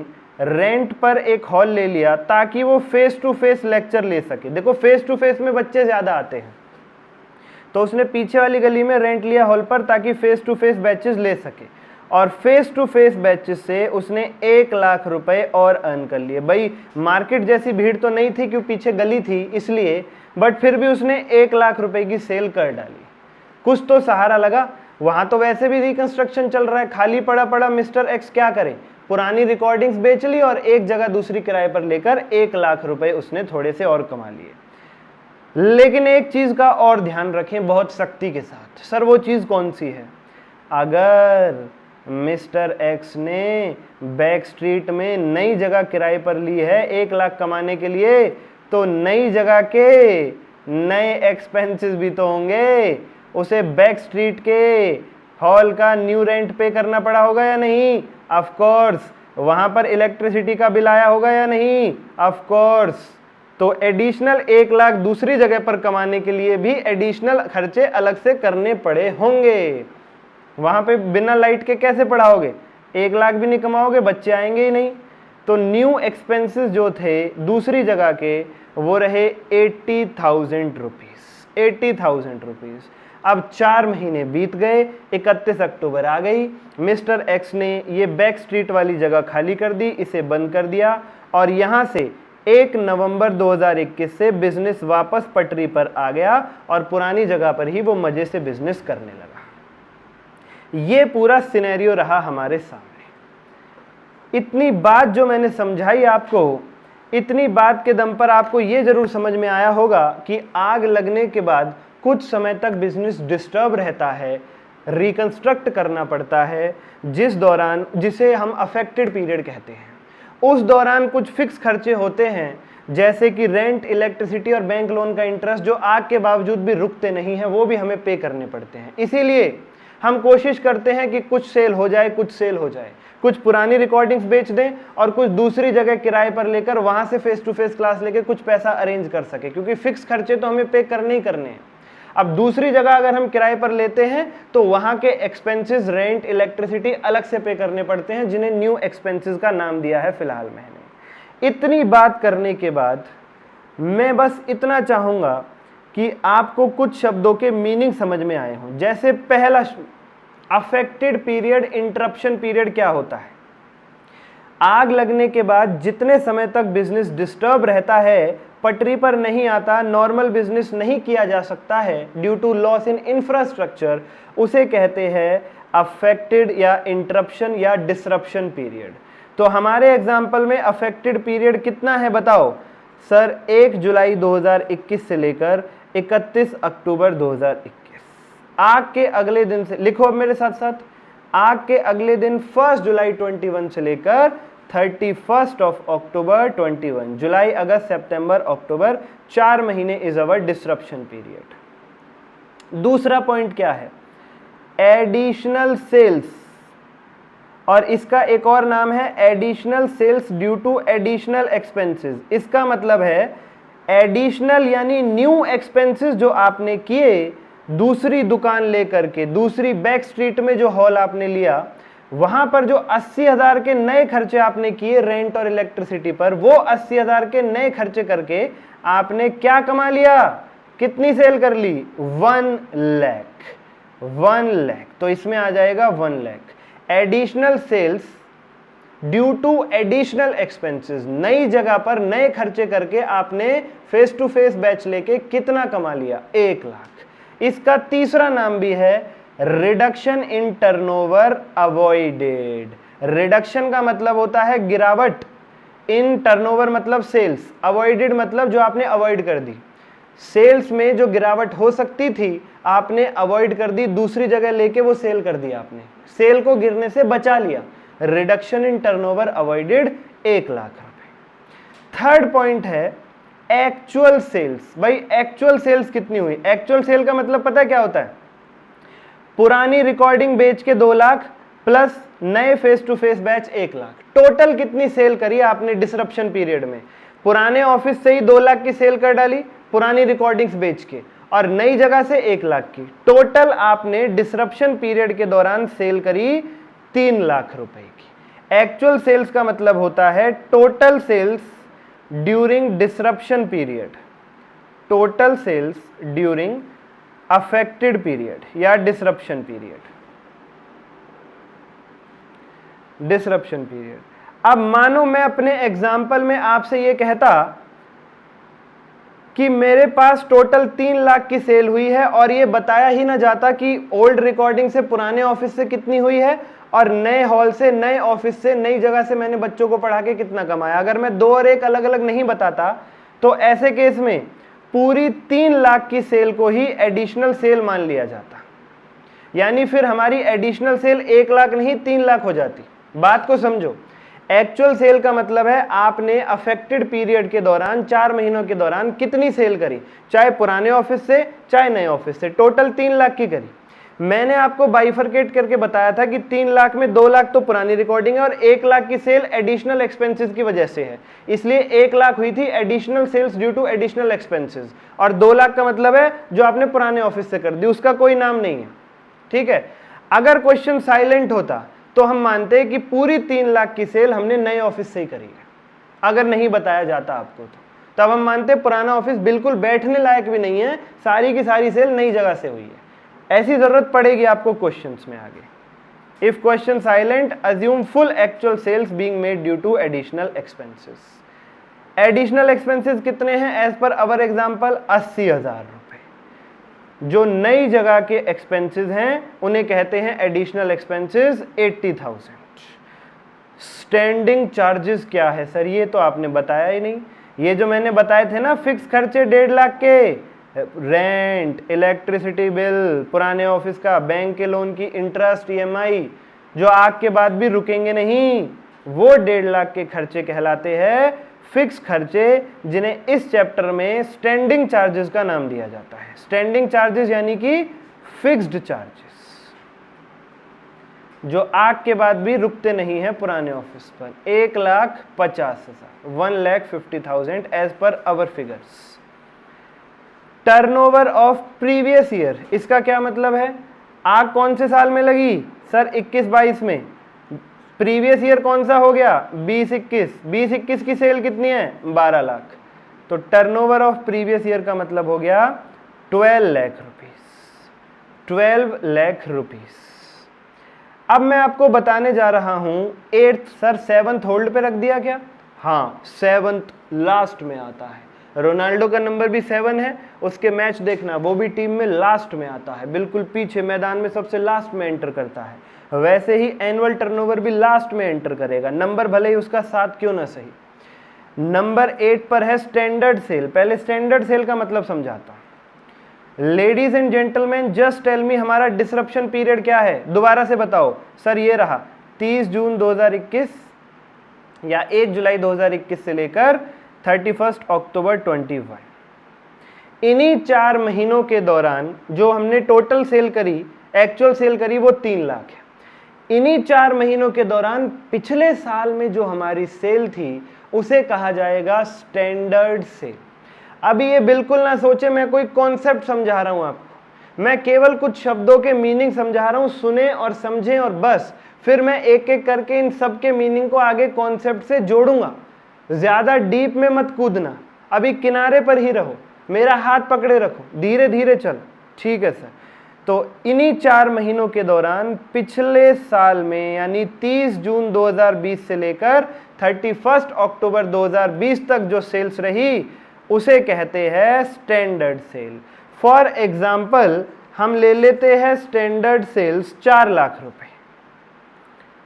रेंट पर एक हॉल ले लिया ताकि वो फेस टू फेस लेक्चर ले सके। देखो फेस टू फेस में बच्चे ज़्यादा आते हैं, तो उसने पीछे वाली गली में रेंट लिया हॉल पर ताकि फेस टू फेस बैचेस ले सके। और फेस टू फेस बैचेस से उसने 1 लाख रुपए और अर्न कर लिए। भाई मार्केट जैसी भीड़ तो नहीं थी क्योंकि पीछे गली थी इसलिए, बट फिर भी उसने 1 लाख रुपए की सेल कर डाली। कुछ तो सहारा लगा। वहां तो वैसे भी रिकंस्ट्रक्शन चल रहा है, खाली पड़ा पड़ा मिस्टर एक्स क्या करे, पुरानी रिकॉर्डिंग्स बेच ली और एक जगह दूसरी किराए पर लेकर 1 लाख रुपए उसने थोड़े से और कमा लिए। लेकिन एक चीज का और ध्यान रखें बहुत सख्ती के साथ। सर वो चीज कौन सी है? अगर मिस्टर एक्स ने बैक स्ट्रीट में नई जगह किराए पर ली है 1 लाख कमाने के लिए, तो नई जगह के नए एक्सपेंसेस भी तो होंगे। उसे बैक स्ट्रीट के हॉल का न्यू रेंट पे करना पड़ा होगा या नहीं? Of course. वहां पर इलेक्ट्रिसिटी का बिल आया होगा या नहीं? Of course. तो एडिशनल 1 लाख दूसरी जगह पर कमाने के लिए भी एडिशनल खर्चे अलग से करने पड़े होंगे। वहां पे बिना लाइट के कैसे पढ़ाओगे? 1 लाख भी नहीं कमाओगे, बच्चे आएंगे ही नहीं। तो न्यू एक्सपेंसेस जो थे दूसरी जगह के वो रहे 80,000 रुपीज। 80,000 रुपीज। अब 4 महीने बीत गए, 31 अक्टूबर आ गई। मिस्टर एक्स ने ये बैक स्ट्रीट वाली जगह खाली कर दी, इसे बंद कर दिया और यहां से 1 नवंबर 2021 से बिजनेस वापस पटरी पर आ गया और पुरानी जगह पर ही वो मजे से बिजनेस करने लगा। ये पूरा सिनेरियो रहा हमारे सामने। इतनी बात जो मैंने समझाई आपको, इतनी बात के दम पर आपको ये जरूर समझ में आया होगा कि आग लगने के बाद कुछ समय तक बिजनेस डिस्टर्ब रहता है, रिकंस्ट्रक्ट करना पड़ता है, जिसे हम अफेक्टेड पीरियड कहते हैं। उस दौरान कुछ फिक्स खर्चे होते हैं जैसे कि रेंट, इलेक्ट्रिसिटी और बैंक लोन का इंटरेस्ट जो आग के बावजूद भी रुकते नहीं हैं, वो भी हमें पे करने पड़ते हैं। इसीलिए हम कोशिश करते हैं कि कुछ सेल हो जाए, कुछ सेल हो जाए, कुछ पुरानी रिकॉर्डिंग्स बेच दें और कुछ दूसरी जगह किराए पर लेकर वहां से फेस टू फेस क्लास लेके कुछ पैसा अरेंज कर सके, क्योंकि फिक्स खर्चे तो हमें पे करने ही करने हैं। अब दूसरी जगह अगर हम किराए पर लेते हैं तो वहां के एक्सपेंसेस, रेंट, इलेक्ट्रिसिटी अलग से पे करने पड़ते हैं, जिन्हें न्यू एक्सपेंसेस का नाम दिया है फिलहाल मैंने। इतनी बात करने के बाद मैं बस इतना चाहूंगा कि आपको कुछ शब्दों के मीनिंग समझ में आए हों। जैसे पहला, अफेक्टेड पीरियड, इंटरप्शन पीरियड क्या होता है? आग लगने के बाद जितने समय तक बिजनेस डिस्टर्ब रहता है, पटरी पर नहीं आता, नॉर्मल बिजनेस नहीं किया जा सकता है due to loss in infrastructure, उसे कहते हैं अफेक्टेड या इंटरप्शन या डिसरप्शन पीरियड। तो हमारे एग्जाम्पल में अफेक्टेड पीरियड कितना है बताओ? सर 1 जुलाई 2021 से लेकर 31 अक्टूबर 2021। आग के अगले दिन से, लिखो अब मेरे साथ साथ, आग के अगले दिन 1 जुलाई 21 से लेकर 31 अक्टूबर 21। जुलाई, अगस्त, सितंबर, अक्टूबर, 4 महीने इज अवर डिसरप्शन पीरियड। दूसरा पॉइंट क्या है? एडिशनल सेल्स, और इसका एक और नाम है additional sales due to additional expenses. इसका मतलब है एडिशनल यानी न्यू एक्सपेंसेस जो आपने किए दूसरी दुकान लेकर के, दूसरी बैक स्ट्रीट में जो हॉल आपने लिया, वहां पर जो 80,000 के नए खर्चे आपने किए रेंट और इलेक्ट्रिसिटी पर, वो 80,000 के नए खर्चे करके आपने क्या कमा लिया? कितनी सेल कर ली? 1 लाख। 1 लाख, तो इसमें आ जाएगा 1 lakh. Additional sales due to additional expenses, नई जगह पर नए खर्चे करके आपने फेस टू फेस बैच लेके कितना कमा लिया? 1 लाख। इसका तीसरा नाम भी है reduction in turnover avoided. Reduction का मतलब होता है गिरावट, इन टर्नओवर मतलब सेल्स, अवॉइडेड मतलब जो आपने अवॉइड कर दी। सेल्स में जो गिरावट हो सकती थी आपने अवॉइड कर दी, दूसरी जगह लेके वो सेल कर दिया, आपने सेल को गिरने से बचा लिया। Reduction in turnover avoided, 1 lakh रुपए। थर्ड पॉइंट है एक्चुअल सेल्स। भाई एक्चुअल सेल्स कितनी हुई? एक्चुअल सेल का मतलब पता है क्या होता है? पुरानी रिकॉर्डिंग बेच के 2 लाख प्लस नए face to face batch 1 lakh. Total कितनी सेल करी आपने डिसरप्शन पीरियड में? पुराने ऑफिस से ही 2 लाख की सेल कर डाली पुरानी रिकॉर्डिंग्स बेच के, और नई जगह से 1 लाख की। टोटल आपने डिसरप्शन पीरियड के दौरान सेल करी 3 लाख रुपए की। एक्चुअल सेल्स का मतलब होता है total sales during disruption period, total sales during affected period या डिसरप्शन पीरियड। Disruption period. अब मानो मैं अपने एग्जाम्पल में आपसे ये कहता कि मेरे पास टोटल 3 लाख की सेल हुई है और ये बताया ही ना जाता कि ओल्ड रिकॉर्डिंग से पुराने ऑफिस से कितनी हुई है और नए हॉल से, नए ऑफिस से, नई जगह से मैंने बच्चों को पढ़ा के कितना कमाया। अगर मैं 2 और 1 अलग अलग नहीं बताता तो ऐसे केस में पूरी 3 लाख की सेल को ही एडिशनल सेल मान लिया जाता, यानी फिर हमारी एडिशनल सेल 1 लाख नहीं 3 लाख हो जाती। बात को समझो, एक्चुअल सेल का मतलब है आपने अफेक्टेड पीरियड के दौरान 4 महीनों के दौरान कितनी सेल करी, चाहे पुराने ऑफिस से चाहे नए ऑफिस से, टोटल 3 लाख की करी। मैंने आपको बाइफरकेट करके बताया था कि 3 लाख में 2 लाख तो पुरानी रिकॉर्डिंग है और 1 लाख की सेल एडिशनल एक्सपेंसेस की वजह से है, इसलिए 1 लाख हुई थी additional sales due to additional expenses, और 2 लाख का मतलब है जो आपने पुराने ऑफिस से कर दी, उसका कोई नाम नहीं है। ठीक है, अगर क्वेश्चन साइलेंट होता तो हम मानते हैं कि पूरी 3 लाख की सेल हमने नए ऑफिस से ही करी है। अगर नहीं बताया जाता आपको तो तब हम मानते पुराना ऑफिस बिल्कुल बैठने लायक भी नहीं है, सारी की सारी सेल नई जगह से हुई है। ऐसी जरूरत पड़ेगी आपको क्वेश्चंस में आगे। If question silent, assume full actual sales being made due to additional expenses. Additional expenses कितने हैं एज पर अवर एग्जांपल? 80,000 रुपए। जो नई जगह के एक्सपेंसेस हैं उन्हें कहते हैं एडिशनल एक्सपेंसेस 80,000। स्टैंडिंग चार्जेस क्या है सर? ये तो आपने बताया ही नहीं। ये जो मैंने बताए थे ना फिक्स खर्चे 1.5 लाख के, रेंट, इलेक्ट्रिसिटी बिल, पुराने ऑफिस का, बैंक के लोन की इंटरेस्ट, EMI जो आग के बाद भी रुकेंगे नहीं, वो 1.5 लाख के खर्चे कहलाते हैं फिक्स खर्चे, जिन्हें इस चैप्टर में स्टैंडिंग चार्जेस का नाम दिया जाता है। स्टैंडिंग चार्जेस यानी कि फिक्स्ड चार्जेस जो आग के बाद भी रुकते नहीं है पुराने ऑफिस पर। 1,50,000, 1,50,000 as per our figures. Turnover of previous year, इसका क्या मतलब है? आग कौन से साल में लगी सर? 21-22 में। प्रीवियस ईयर कौन सा हो गया? 20-21। 20-21 की सेल कितनी है? 12 लाख। तो टर्नओवर ऑफ प्रीवियस ईयर का मतलब हो गया 12 लाख रुपीस। 12 लाख रुपीस। अब मैं आपको बताने जा रहा हूं 8th सर 7th होल्ड पे रख दिया क्या? हाँ, 7th लास्ट में आता है। रोनाल्डो का नंबर भी 7 है, उसके मैच देखना, वो भी टीम में लास्ट में आता है, बिल्कुल पीछे मैदान में सबसे लास्ट में एंटर करता है। वैसे ही एनुअल टर्नओवर भी लास्ट में एंटर करेगा, नंबर भले ही उसका 7 क्यों ना सही। नंबर 8 पर है स्टैंडर्ड सेल। पहले स्टैंडर्ड सेल का मतलब समझाता हूं। Ladies and gentleman, just tell me हमारा डिसरप्शन पीरियड क्या है? दोबारा से बताओ सर। ये रहा 30 जून 2021 या 1 जुलाई 2021 से लेकर 31 अक्टूबर 21। इन्हीं 4 महीनों के दौरान जो हमने टोटल सेल करी, एक्चुअल सेल करी, वो 3 लाख है। इन्हीं 4 महीनों के दौरान पिछले साल में जो हमारी सेल थी उसे कहा जाएगा स्टैंडर्ड सेल। अभी ये बिल्कुल ना सोचे मैं कोई कॉन्सेप्ट समझा रहा हूं आपको, मैं केवल कुछ शब्दों के मीनिंग समझा रहा हूं, सुने और समझें और बस। फिर मैं एक एक करके इन सब के मीनिंग को आगे कॉन्सेप्ट से जोड़ूंगा। ज्यादा डीप में मत कूदना, अभी किनारे पर ही रहो, मेरा हाथ पकड़े रखो, धीरे धीरे चलो। ठीक है सर। तो इन्हीं 4 महीनों के दौरान पिछले साल में यानी 30 जून 2020 से लेकर 31 अक्टूबर 2020 तक जो सेल्स रही उसे कहते हैं स्टैंडर्ड सेल। फॉर एग्जाम्पल हम ले लेते हैं स्टैंडर्ड सेल्स 4 लाख रुपए।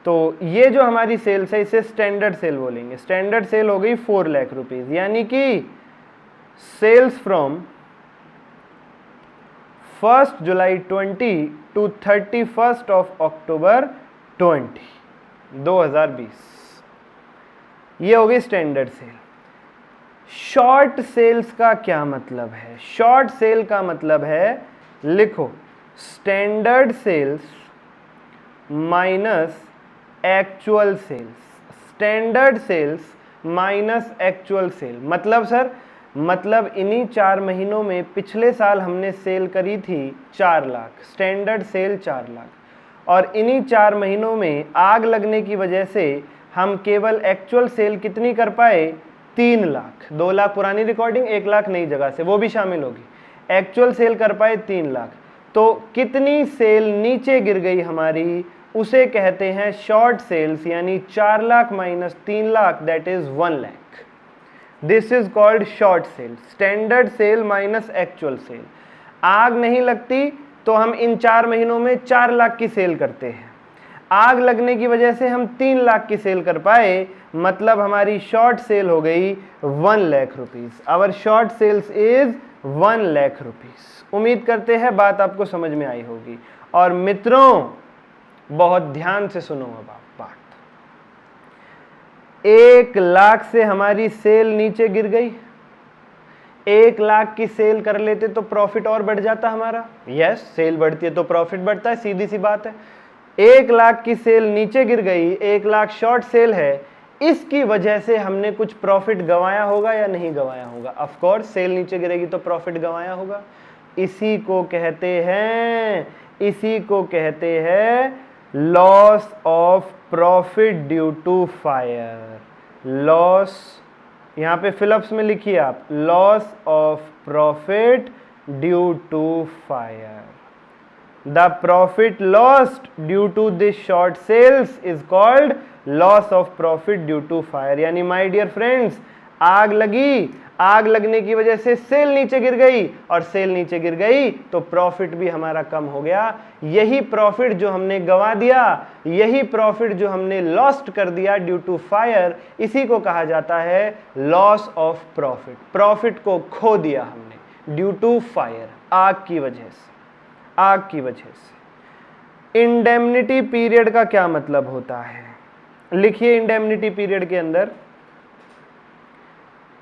तो ये जो हमारी सेल्स है इसे स्टैंडर्ड सेल बोलेंगे। स्टैंडर्ड सेल हो गई 4 लाख रुपीज, यानी कि सेल्स फ्रॉम 1 जुलाई 20 टू 31 अक्टूबर 2020, ये हो गई स्टैंडर्ड सेल। शॉर्ट सेल्स का क्या मतलब है? शॉर्ट सेल का मतलब है, लिखो, standard sales minus actual sales. Standard sales minus actual sale मतलब सर, मतलब इन्हीं 4 महीनों में पिछले साल हमने सेल करी थी 4 लाख, स्टैंडर्ड सेल 4 लाख, और इन्हीं 4 महीनों में आग लगने की वजह से हम केवल एक्चुअल सेल कितनी कर पाए? 3 लाख। 2 लाख पुरानी रिकॉर्डिंग, 1 लाख नई जगह से, वो भी शामिल होगी। एक्चुअल सेल कर पाए 3 लाख। तो कितनी सेल नीचे गिर गई हमारी? उसे कहते हैं शॉर्ट सेल्स, यानी 4 lakh minus 3 lakh that is 1 lakh. This is called short sale, standard sale minus actual sale. आग नहीं लगती तो हम इन 4 महीनों में 4 लाख की सेल करते हैं, आग लगने की वजह से हम 3 लाख की सेल कर पाए, मतलब हमारी शॉर्ट सेल हो गई 1 lakh rupees. Our short sales is 1 lakh rupees. उम्मीद करते हैं बात आपको समझ में आई होगी। और मित्रों बहुत ध्यान से सुनो अब आप बात। 1 लाख से हमारी सेल नीचे गिर गई, 1 लाख की सेल कर लेते तो प्रॉफिट और बढ़ जाता हमारा। यस, सेल बढ़ती है तो प्रॉफिट बढ़ता है, सीधी सी बात है। 1 लाख की सेल नीचे गिर गई, 1 लाख शॉर्ट सेल है, इसकी वजह से हमने कुछ प्रॉफिट गंवाया होगा या नहीं गंवाया होगा? ऑफ कोर्स, सेल नीचे गिरेगी तो प्रॉफिट गंवाया होगा। इसी को कहते हैं loss of profit due to fire. Loss, यहां पे फिलअप्स में लिखिए आप, loss of profit due to fire. The profit lost due to this short sales is called loss of profit due to fire। यानी my dear friends, आग लगी, आग लगने की वजह से सेल नीचे गिर गई, और सेल नीचे गिर गई तो प्रॉफिट भी हमारा कम हो गया। यही प्रॉफिट जो हमने गंवा दिया, यही प्रॉफिट जो हमने लॉस्ट कर दिया ड्यू टू फायर, इसी को कहा जाता है लॉस ऑफ प्रॉफिट। प्रॉफिट को खो दिया हमने ड्यू टू फायर, आग की वजह से, आग की वजह से। इंडेमनिटी पीरियड का क्या मतलब होता है? लिखिए इंडेमनिटी पीरियड के अंदर,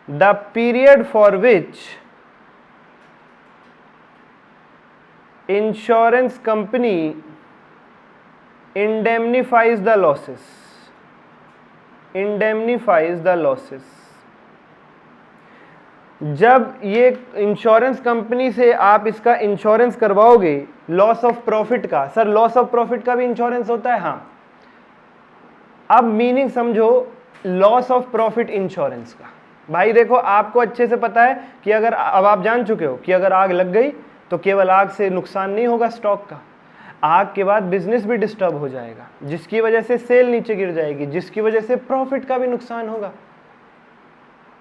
the period for which insurance company indemnifies the losses, indemnifies the losses. जब ये इंश्योरेंस कंपनी से आप इसका इंश्योरेंस करवाओगे लॉस ऑफ प्रॉफिट का, सर लॉस ऑफ प्रॉफिट का भी इंश्योरेंस होता है? हाँ। अब मीनिंग समझो लॉस ऑफ प्रॉफिट इंश्योरेंस का। भाई देखो, आपको अच्छे से पता है कि अगर, अब आप जान चुके हो कि अगर आग लग गई तो केवल आग से नुकसान नहीं होगा स्टॉक का, आग के बाद बिजनेस भी डिस्टर्ब हो जाएगा, जिसकी वजह से सेल नीचे गिर जाएगी, जिसकी वजह से प्रॉफिट का भी नुकसान होगा।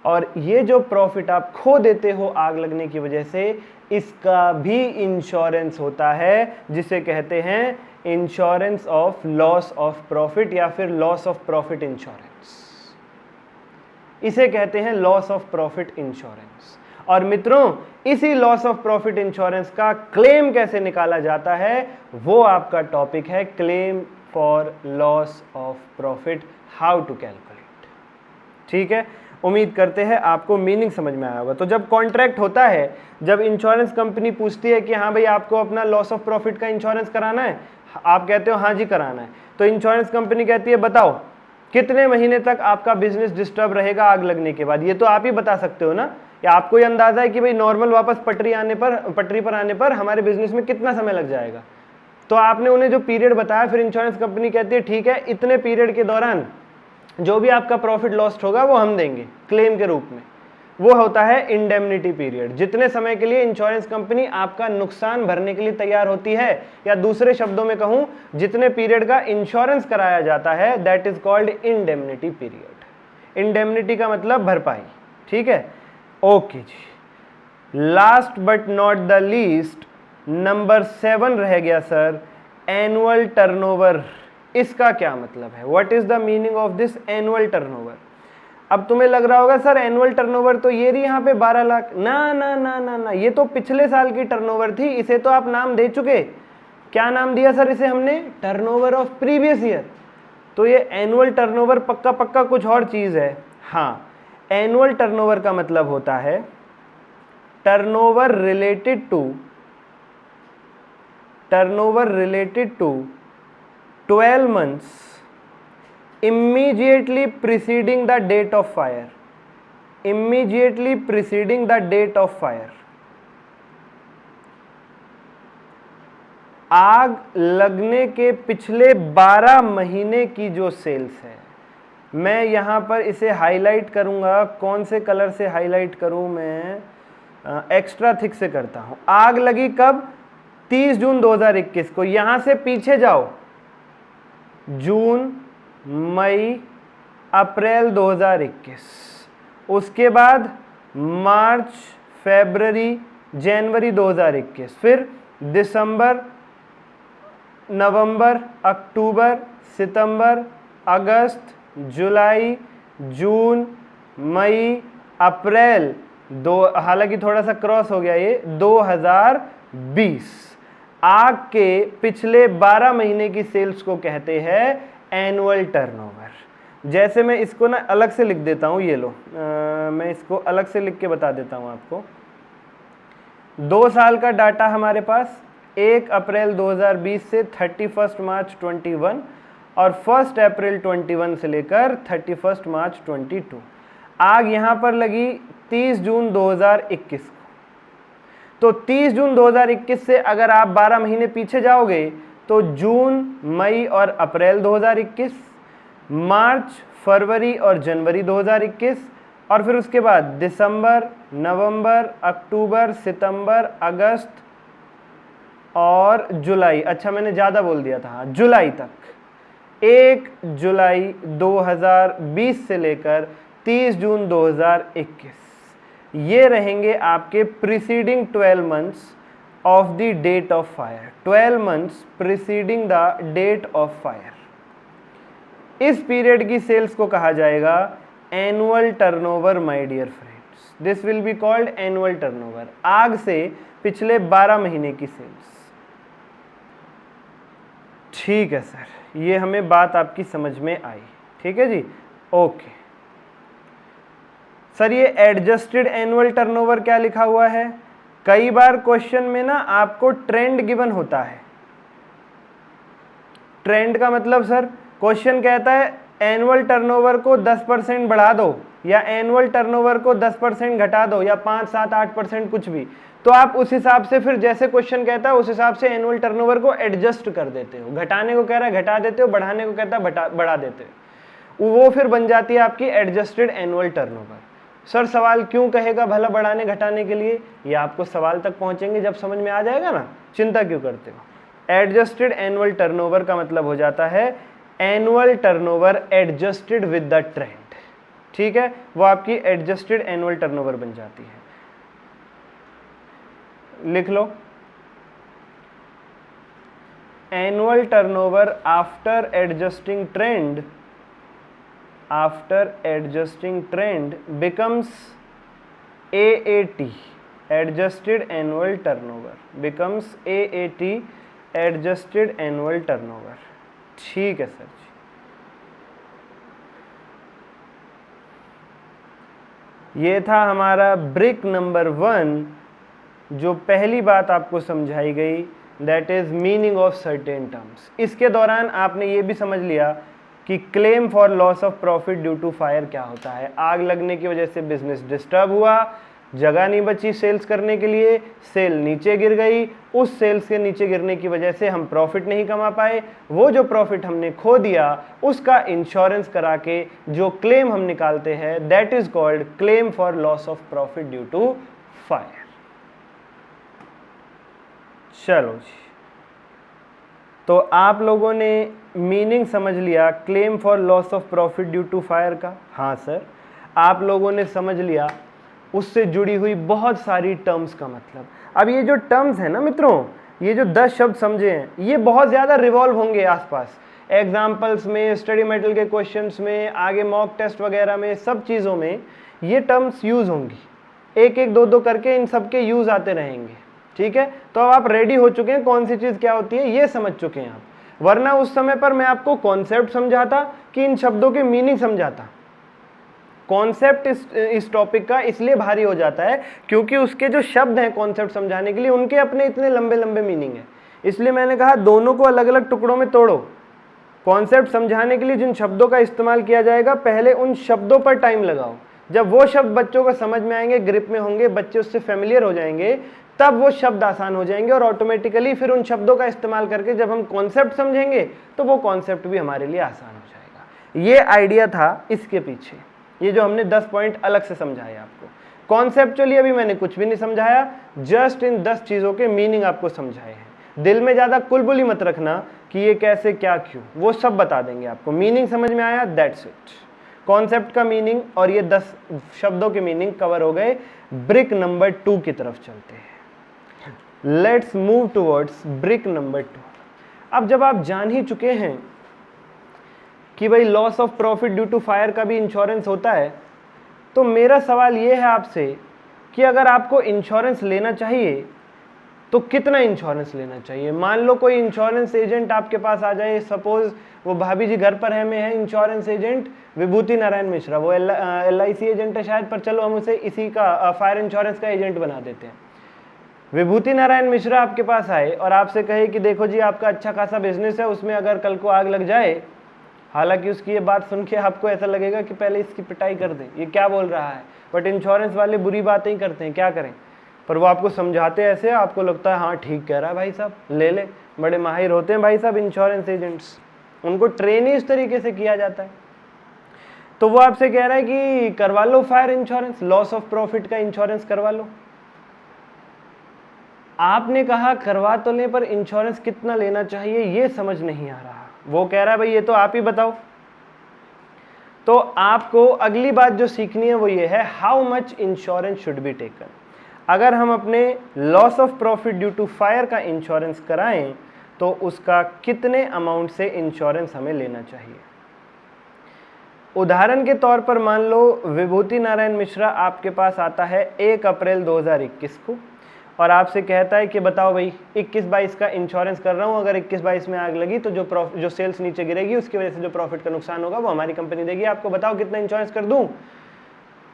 और ये जो प्रॉफिट आप खो देते हो आग लगने की वजह से, इसका भी इंश्योरेंस होता है, जिसे कहते हैं insurance of loss of profit या फिर लॉस ऑफ प्रॉफिट इंश्योरेंस। इसे कहते हैं लॉस ऑफ प्रॉफिट इंश्योरेंस। और मित्रों, इसी लॉस ऑफ प्रॉफिट इंश्योरेंस का क्लेम कैसे निकाला जाता है, वो आपका टॉपिक है, claim for loss of profit, how to calculate. ठीक है, उम्मीद करते हैं आपको मीनिंग समझ में आया होगा। तो जब कॉन्ट्रैक्ट होता है, जब इंश्योरेंस कंपनी पूछती है कि हाँ भाई आपको अपना लॉस ऑफ प्रॉफिट का इंश्योरेंस कराना है, आप कहते हो हाँ जी कराना है, तो इंश्योरेंस कंपनी कहती है बताओ कितने महीने तक आपका बिजनेस डिस्टर्ब रहेगा आग लगने के बाद। ये तो आप ही बता सकते हो ना, या आपको ये अंदाजा है कि भाई नॉर्मल वापस पटरी पर आने पर हमारे बिजनेस में कितना समय लग जाएगा। तो आपने उन्हें जो पीरियड बताया, फिर इंश्योरेंस कंपनी कहती है ठीक है, इतने पीरियड के दौरान जो भी आपका प्रॉफिट लॉस्ट होगा वो हम देंगे क्लेम के रूप में। वो होता है इंडेमनिटी पीरियड, जितने समय के लिए इंश्योरेंस कंपनी आपका नुकसान भरने के लिए तैयार होती है, या दूसरे शब्दों में कहूं, जितने पीरियड का इंश्योरेंस कराया जाता है, that is called indemnity period. Indemnity का मतलब भरपाई। ठीक है, ओके जी। Last but not the least, number 7 रह गया सर, एनुअल टर्नओवर। इसका क्या मतलब है? What is the meaning of this annual turnover? अब तुम्हें लग रहा होगा सर एनुअल टर्नओवर तो ये रही यहाँ पे 12 लाख। ना ना ना ना ना, ये तो पिछले साल की टर्नओवर थी, इसे तो आप नाम दे चुके। क्या नाम दिया सर इसे हमने? Turnover of previous year. तो ये एनुअल टर्नओवर पक्का पक्का कुछ और चीज है। हाँ, एनुअल टर्नओवर का मतलब होता है turnover related to 12 months immediately preceding the date of fire, immediately preceding the date of fire। आग लगने के पिछले 12 महीने की जो सेल्स है, मैं यहां पर इसे हाईलाइट करूंगा। कौन से कलर से हाईलाइट करूं? मैं एक्स्ट्रा थिक से करता हूं। आग लगी कब? 30 जून 2021 को। यहां से पीछे जाओ, जून, मई, अप्रैल 2021, उसके बाद मार्च, फरवरी, जनवरी 2021, फिर दिसंबर, नवंबर, अक्टूबर, सितंबर, अगस्त, जुलाई, जून, मई, अप्रैल दो, हालांकि थोड़ा सा क्रॉस हो गया ये, 2020। आग के पिछले 12 महीने की सेल्स को कहते हैं एनुअल टर्नओवर। जैसे मैं इसको ना अलग से लिख देता हूँ, ये लो, मैं इसको अलग से लिख के बता देता हूँ आपको। 2 साल का डाटा हमारे पास, 1 अप्रैल 2020 से 31 मार्च 21 और 1 अप्रैल 21 से लेकर 31 मार्च 22। आग यहाँ पर लगी 30 जून 2021 को। तो 30 जून 2021 से अगर आप 12 महीने पीछे जाओगे तो जून, मई और अप्रैल 2021, मार्च, फरवरी और जनवरी 2021, और फिर उसके बाद दिसंबर, नवंबर, अक्टूबर, सितंबर, अगस्त और जुलाई। अच्छा मैंने ज़्यादा बोल दिया था, जुलाई तक। 1 जुलाई 2020 से लेकर 30 जून 2021, ये रहेंगे आपके preceding 12 months of the date of fire. 12 months preceding the date of fire. इस पीरियड की सेल्स को कहा जाएगा annual turnover my dear friends. This will be called annual turnover. आग से पिछले 12 महीने की सेल्स। ठीक है सर, ये हमें बात आपकी समझ में आई। ठीक है जी, ओके सर। ये एडजस्टेड एनुअल टर्नओवर क्या लिखा हुआ है? कई बार क्वेश्चन में ना आपको ट्रेंड गिवन होता है। ट्रेंड का मतलब सर, क्वेश्चन कहता है एनुअल टर्नओवर को 10% बढ़ा दो या एनुअल टर्नओवर को 10% घटा दो या 5, 7, 8% कुछ भी। तो आप उस हिसाब से फिर जैसे क्वेश्चन कहता है उस हिसाब से एनुअल टर्नओवर को एडजस्ट कर देते हो। घटाने को कह रहा है घटा देते हो, बढ़ाने को कहता है बढ़ा देते हो। वो फिर बन जाती है आपकी एडजस्टेड एनुअल टर्नओवर। सर सवाल क्यों कहेगा भला बढ़ाने घटाने के लिए? ये आपको सवाल तक पहुंचेंगे जब समझ में आ जाएगा ना, चिंता क्यों करते हो। एडजस्टेड एनुअल टर्नओवर का मतलब हो जाता है annual turnover adjusted with the trend. ठीक है, वो आपकी एडजस्टेड एनुअल टर्नओवर बन जाती है। लिख लो, annual turnover after adjusting trend, after adjusting trend becomes AAT, adjusted annual turnover, becomes AAT, adjusted annual turnover। ठीक है सर जी। ये था हमारा ब्रिक नंबर 1, जो पहली बात आपको समझाई गई, that is meaning of certain terms. इसके दौरान आपने ये भी समझ लिया कि claim for loss of profit due to fire क्या होता है। आग लगने की वजह से बिजनेस डिस्टर्ब हुआ, जगह नहीं बची सेल्स करने के लिए, सेल नीचे गिर गई, उस सेल्स के नीचे गिरने की वजह से हम प्रॉफिट नहीं कमा पाए। वो जो प्रॉफिट हमने खो दिया उसका इंश्योरेंस करा के जो क्लेम हम निकालते हैं, that is called claim for loss of profit due to fire. चलो जी, तो आप लोगों ने मीनिंग समझ लिया claim for loss of profit due to fire का? हाँ सर। आप लोगों ने समझ लिया उससे जुड़ी हुई बहुत सारी टर्म्स का मतलब। अब ये जो टर्म्स है ना मित्रों, ये जो 10 शब्द समझे हैं, ये बहुत ज़्यादा रिवॉल्व होंगे आसपास, एग्जाम्पल्स में, स्टडी मेटल के क्वेश्चंस में, आगे मॉक टेस्ट वगैरह में, सब चीज़ों में ये टर्म्स यूज़ होंगी। एक एक दो दो करके इन सब के यूज़ आते रहेंगे। ठीक है, तो अब आप रेडी हो चुके हैं, कौन सी चीज़ क्या होती है ये समझ चुके हैं आप। वरना उस समय पर मैं आपको कॉन्सेप्ट समझाता कि इन शब्दों के मीनिंग समझाता। कॉन्सेप्ट इस टॉपिक का इसलिए भारी हो जाता है क्योंकि उसके जो शब्द हैं कॉन्सेप्ट समझाने के लिए, उनके अपने इतने लंबे लंबे मीनिंग है। इसलिए मैंने कहा दोनों को अलग अलग टुकड़ों में तोड़ो। कॉन्सेप्ट समझाने के लिए जिन शब्दों का इस्तेमाल किया जाएगा, पहले उन शब्दों पर टाइम लगाओ। जब वो शब्द बच्चों को समझ में आएंगे, ग्रिप में होंगे, बच्चे उससे फेमिलियर हो जाएंगे, तब वो शब्द आसान हो जाएंगे और ऑटोमेटिकली फिर उन शब्दों का इस्तेमाल करके जब हम कॉन्सेप्ट समझेंगे तो वो कॉन्सेप्ट भी हमारे लिए आसान हो जाएगा। ये आइडिया था इसके पीछे, ये जो हमने 10 पॉइंट अलग से समझाया आपको। कॉन्सेप्चुअली अभी मैंने कुछ भी नहीं समझाया, जस्ट इन 10 चीज़ों के मीनिंग आपको समझाए हैं। दिल में ज़्यादा कुलबुली मत रखना कि ये कैसे क्या क्यों, वो सब बता देंगे आपको। मीनिंग समझ में आया, दैट्स इट। कॉन्सेप्ट का मीनिंग और ये 10 शब्दों के मीनिंग कवर हो गए। ब्रिक नंबर 2 की तरफ चलते हैं। Let's move towards brick number 2। अब जब आप जान ही चुके हैं कि भाई loss of profit due to fire का भी इंश्योरेंस होता है, तो मेरा सवाल ये है आपसे कि अगर आपको इंश्योरेंस लेना चाहिए तो कितना इंश्योरेंस लेना चाहिए। मान लो कोई इंश्योरेंस एजेंट आपके पास आ जाए, सपोज वो भाभी जी घर पर है में है इंश्योरेंस एजेंट विभूति नारायण मिश्रा, वो LIC एजेंट है शायद, पर चलो हम उसे इसी का फायर इंश्योरेंस का एजेंट बना देते हैं। विभूति नारायण मिश्रा आपके पास आए और आपसे कहे कि देखो जी आपका अच्छा खासा बिजनेस है, उसमें अगर कल को आग लग जाए, हालांकि उसकी ये बात सुन के आपको ऐसा लगेगा कि पहले इसकी पिटाई कर दें, ये क्या बोल रहा है, बट इंश्योरेंस वाले बुरी बातें ही करते हैं, क्या करें। पर वो आपको समझाते ऐसे, आपको लगता है हाँ ठीक कह रहा है भाई साहब, ले ले, बड़े माहिर होते हैं भाई साहब इंश्योरेंस एजेंट्स, उनको ट्रेन ही इस तरीके से किया जाता है। तो वो आपसे कह रहा है कि करवा लो fire insurance, loss of profit का इंश्योरेंस करवा लो। आपने कहा करवा तो लें, पर इंश्योरेंस कितना लेना चाहिए ये समझ नहीं आ रहा। वो कह रहा है भाई ये तो आप ही बताओ। तो आपको अगली बात जो सीखनी है वो ये है, how much insurance should be taken. अगर हम अपने loss of profit due to fire का इंश्योरेंस कराएं तो उसका कितने अमाउंट से इंश्योरेंस हमें लेना चाहिए। उदाहरण के तौर पर मान लो विभूति नारायण मिश्रा आपके पास आता है 1 अप्रैल 2021 को और आपसे कहता है कि बताओ भाई 21-22 का इंश्योरेंस कर रहा हूँ, अगर 21-22 में आग लगी तो जो सेल्स नीचे गिरेगी उसकी वजह से जो प्रॉफिट का नुकसान होगा वो हमारी कंपनी देगी, आपको बताओ कितना इंश्योरेंस कर दूं।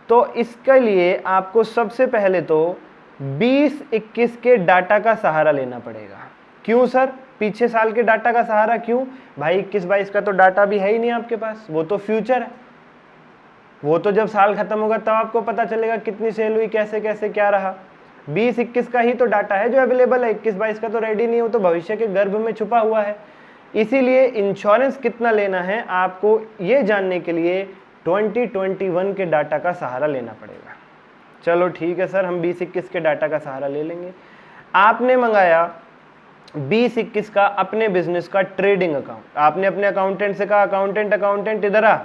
तो इसके लिए आपको सबसे पहले तो 20-21 के डाटा का सहारा लेना पड़ेगा। क्यों सर, पीछे साल के डाटा का सहारा क्यों भाई, 21-22 का तो डाटा भी है ही नहीं आपके पास, वो तो फ्यूचर है, वो तो जब साल खत्म होगा तब आपको पता चलेगा कितनी सेल हुई, कैसे कैसे क्या रहा। 20-21 का ही तो डाटा है जो अवेलेबल है, 21-22 का तो रेडी नहीं हो, तो भविष्य के गर्भ में छुपा हुआ है। इसीलिए इंश्योरेंस कितना लेना है आपको ये जानने के लिए 2021 के डाटा का सहारा लेना पड़ेगा। चलो ठीक है सर, हम 20-21 के डाटा का सहारा ले लेंगे। आपने मंगाया 20-21 का अपने बिजनेस का ट्रेडिंग अकाउंट, आपने अपने अकाउंटेंट से कहा अकाउंटेंट इधर आ,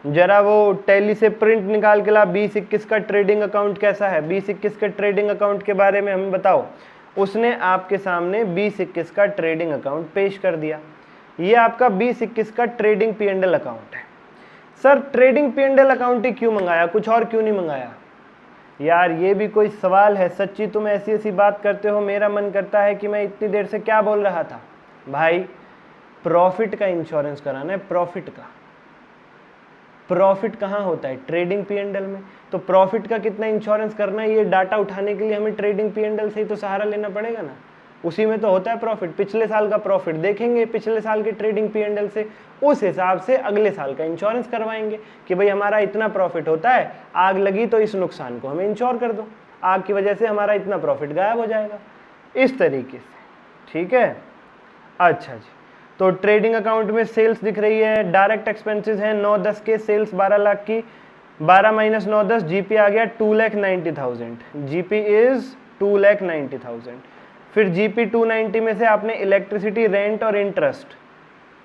जरा वो टैली से प्रिंट निकाल के ला, 20-21 का ट्रेडिंग अकाउंट कैसा है, 20-21 के ट्रेडिंग अकाउंट के बारे में हमें बताओ। उसने आपके सामने 20-21 का ट्रेडिंग अकाउंट पेश कर दिया। ये आपका 20-21 का ट्रेडिंग P&L अकाउंट है। सर ट्रेडिंग P&L अकाउंट ही क्यों मंगाया, कुछ और क्यों नहीं मंगाया। यार ये भी कोई सवाल है, सच्ची तुम ऐसी ऐसी बात करते हो, मेरा मन करता है कि मैं इतनी देर से क्या बोल रहा था। भाई प्रॉफिट का इंश्योरेंस कराना है, प्रॉफिट का। प्रॉफिट कहाँ होता है, ट्रेडिंग P&L में। तो प्रॉफिट का कितना इंश्योरेंस करना है, ये डाटा उठाने के लिए हमें ट्रेडिंग P&L से ही तो सहारा लेना पड़ेगा ना, उसी में तो होता है प्रॉफिट। पिछले साल का प्रॉफिट देखेंगे, पिछले साल के ट्रेडिंग P&L से, उस हिसाब से अगले साल का इंश्योरेंस करवाएंगे कि भाई हमारा इतना प्रॉफिट होता है, आग लगी तो इस नुकसान को हमें इंश्योर कर दो, आग की वजह से हमारा इतना प्रॉफिट गायब हो जाएगा, इस तरीके से। ठीक है, अच्छा जी। तो ट्रेडिंग अकाउंट में सेल्स दिख रही है, डायरेक्ट एक्सपेंसेस हैं 9-10 के, सेल्स 12 लाख की, 12 - 9-10, जीपी आ गया 2,90,000, जीपी इज 2,90,000। फिर जीपी 290 में से आपने इलेक्ट्रिसिटी, रेंट और इंटरेस्ट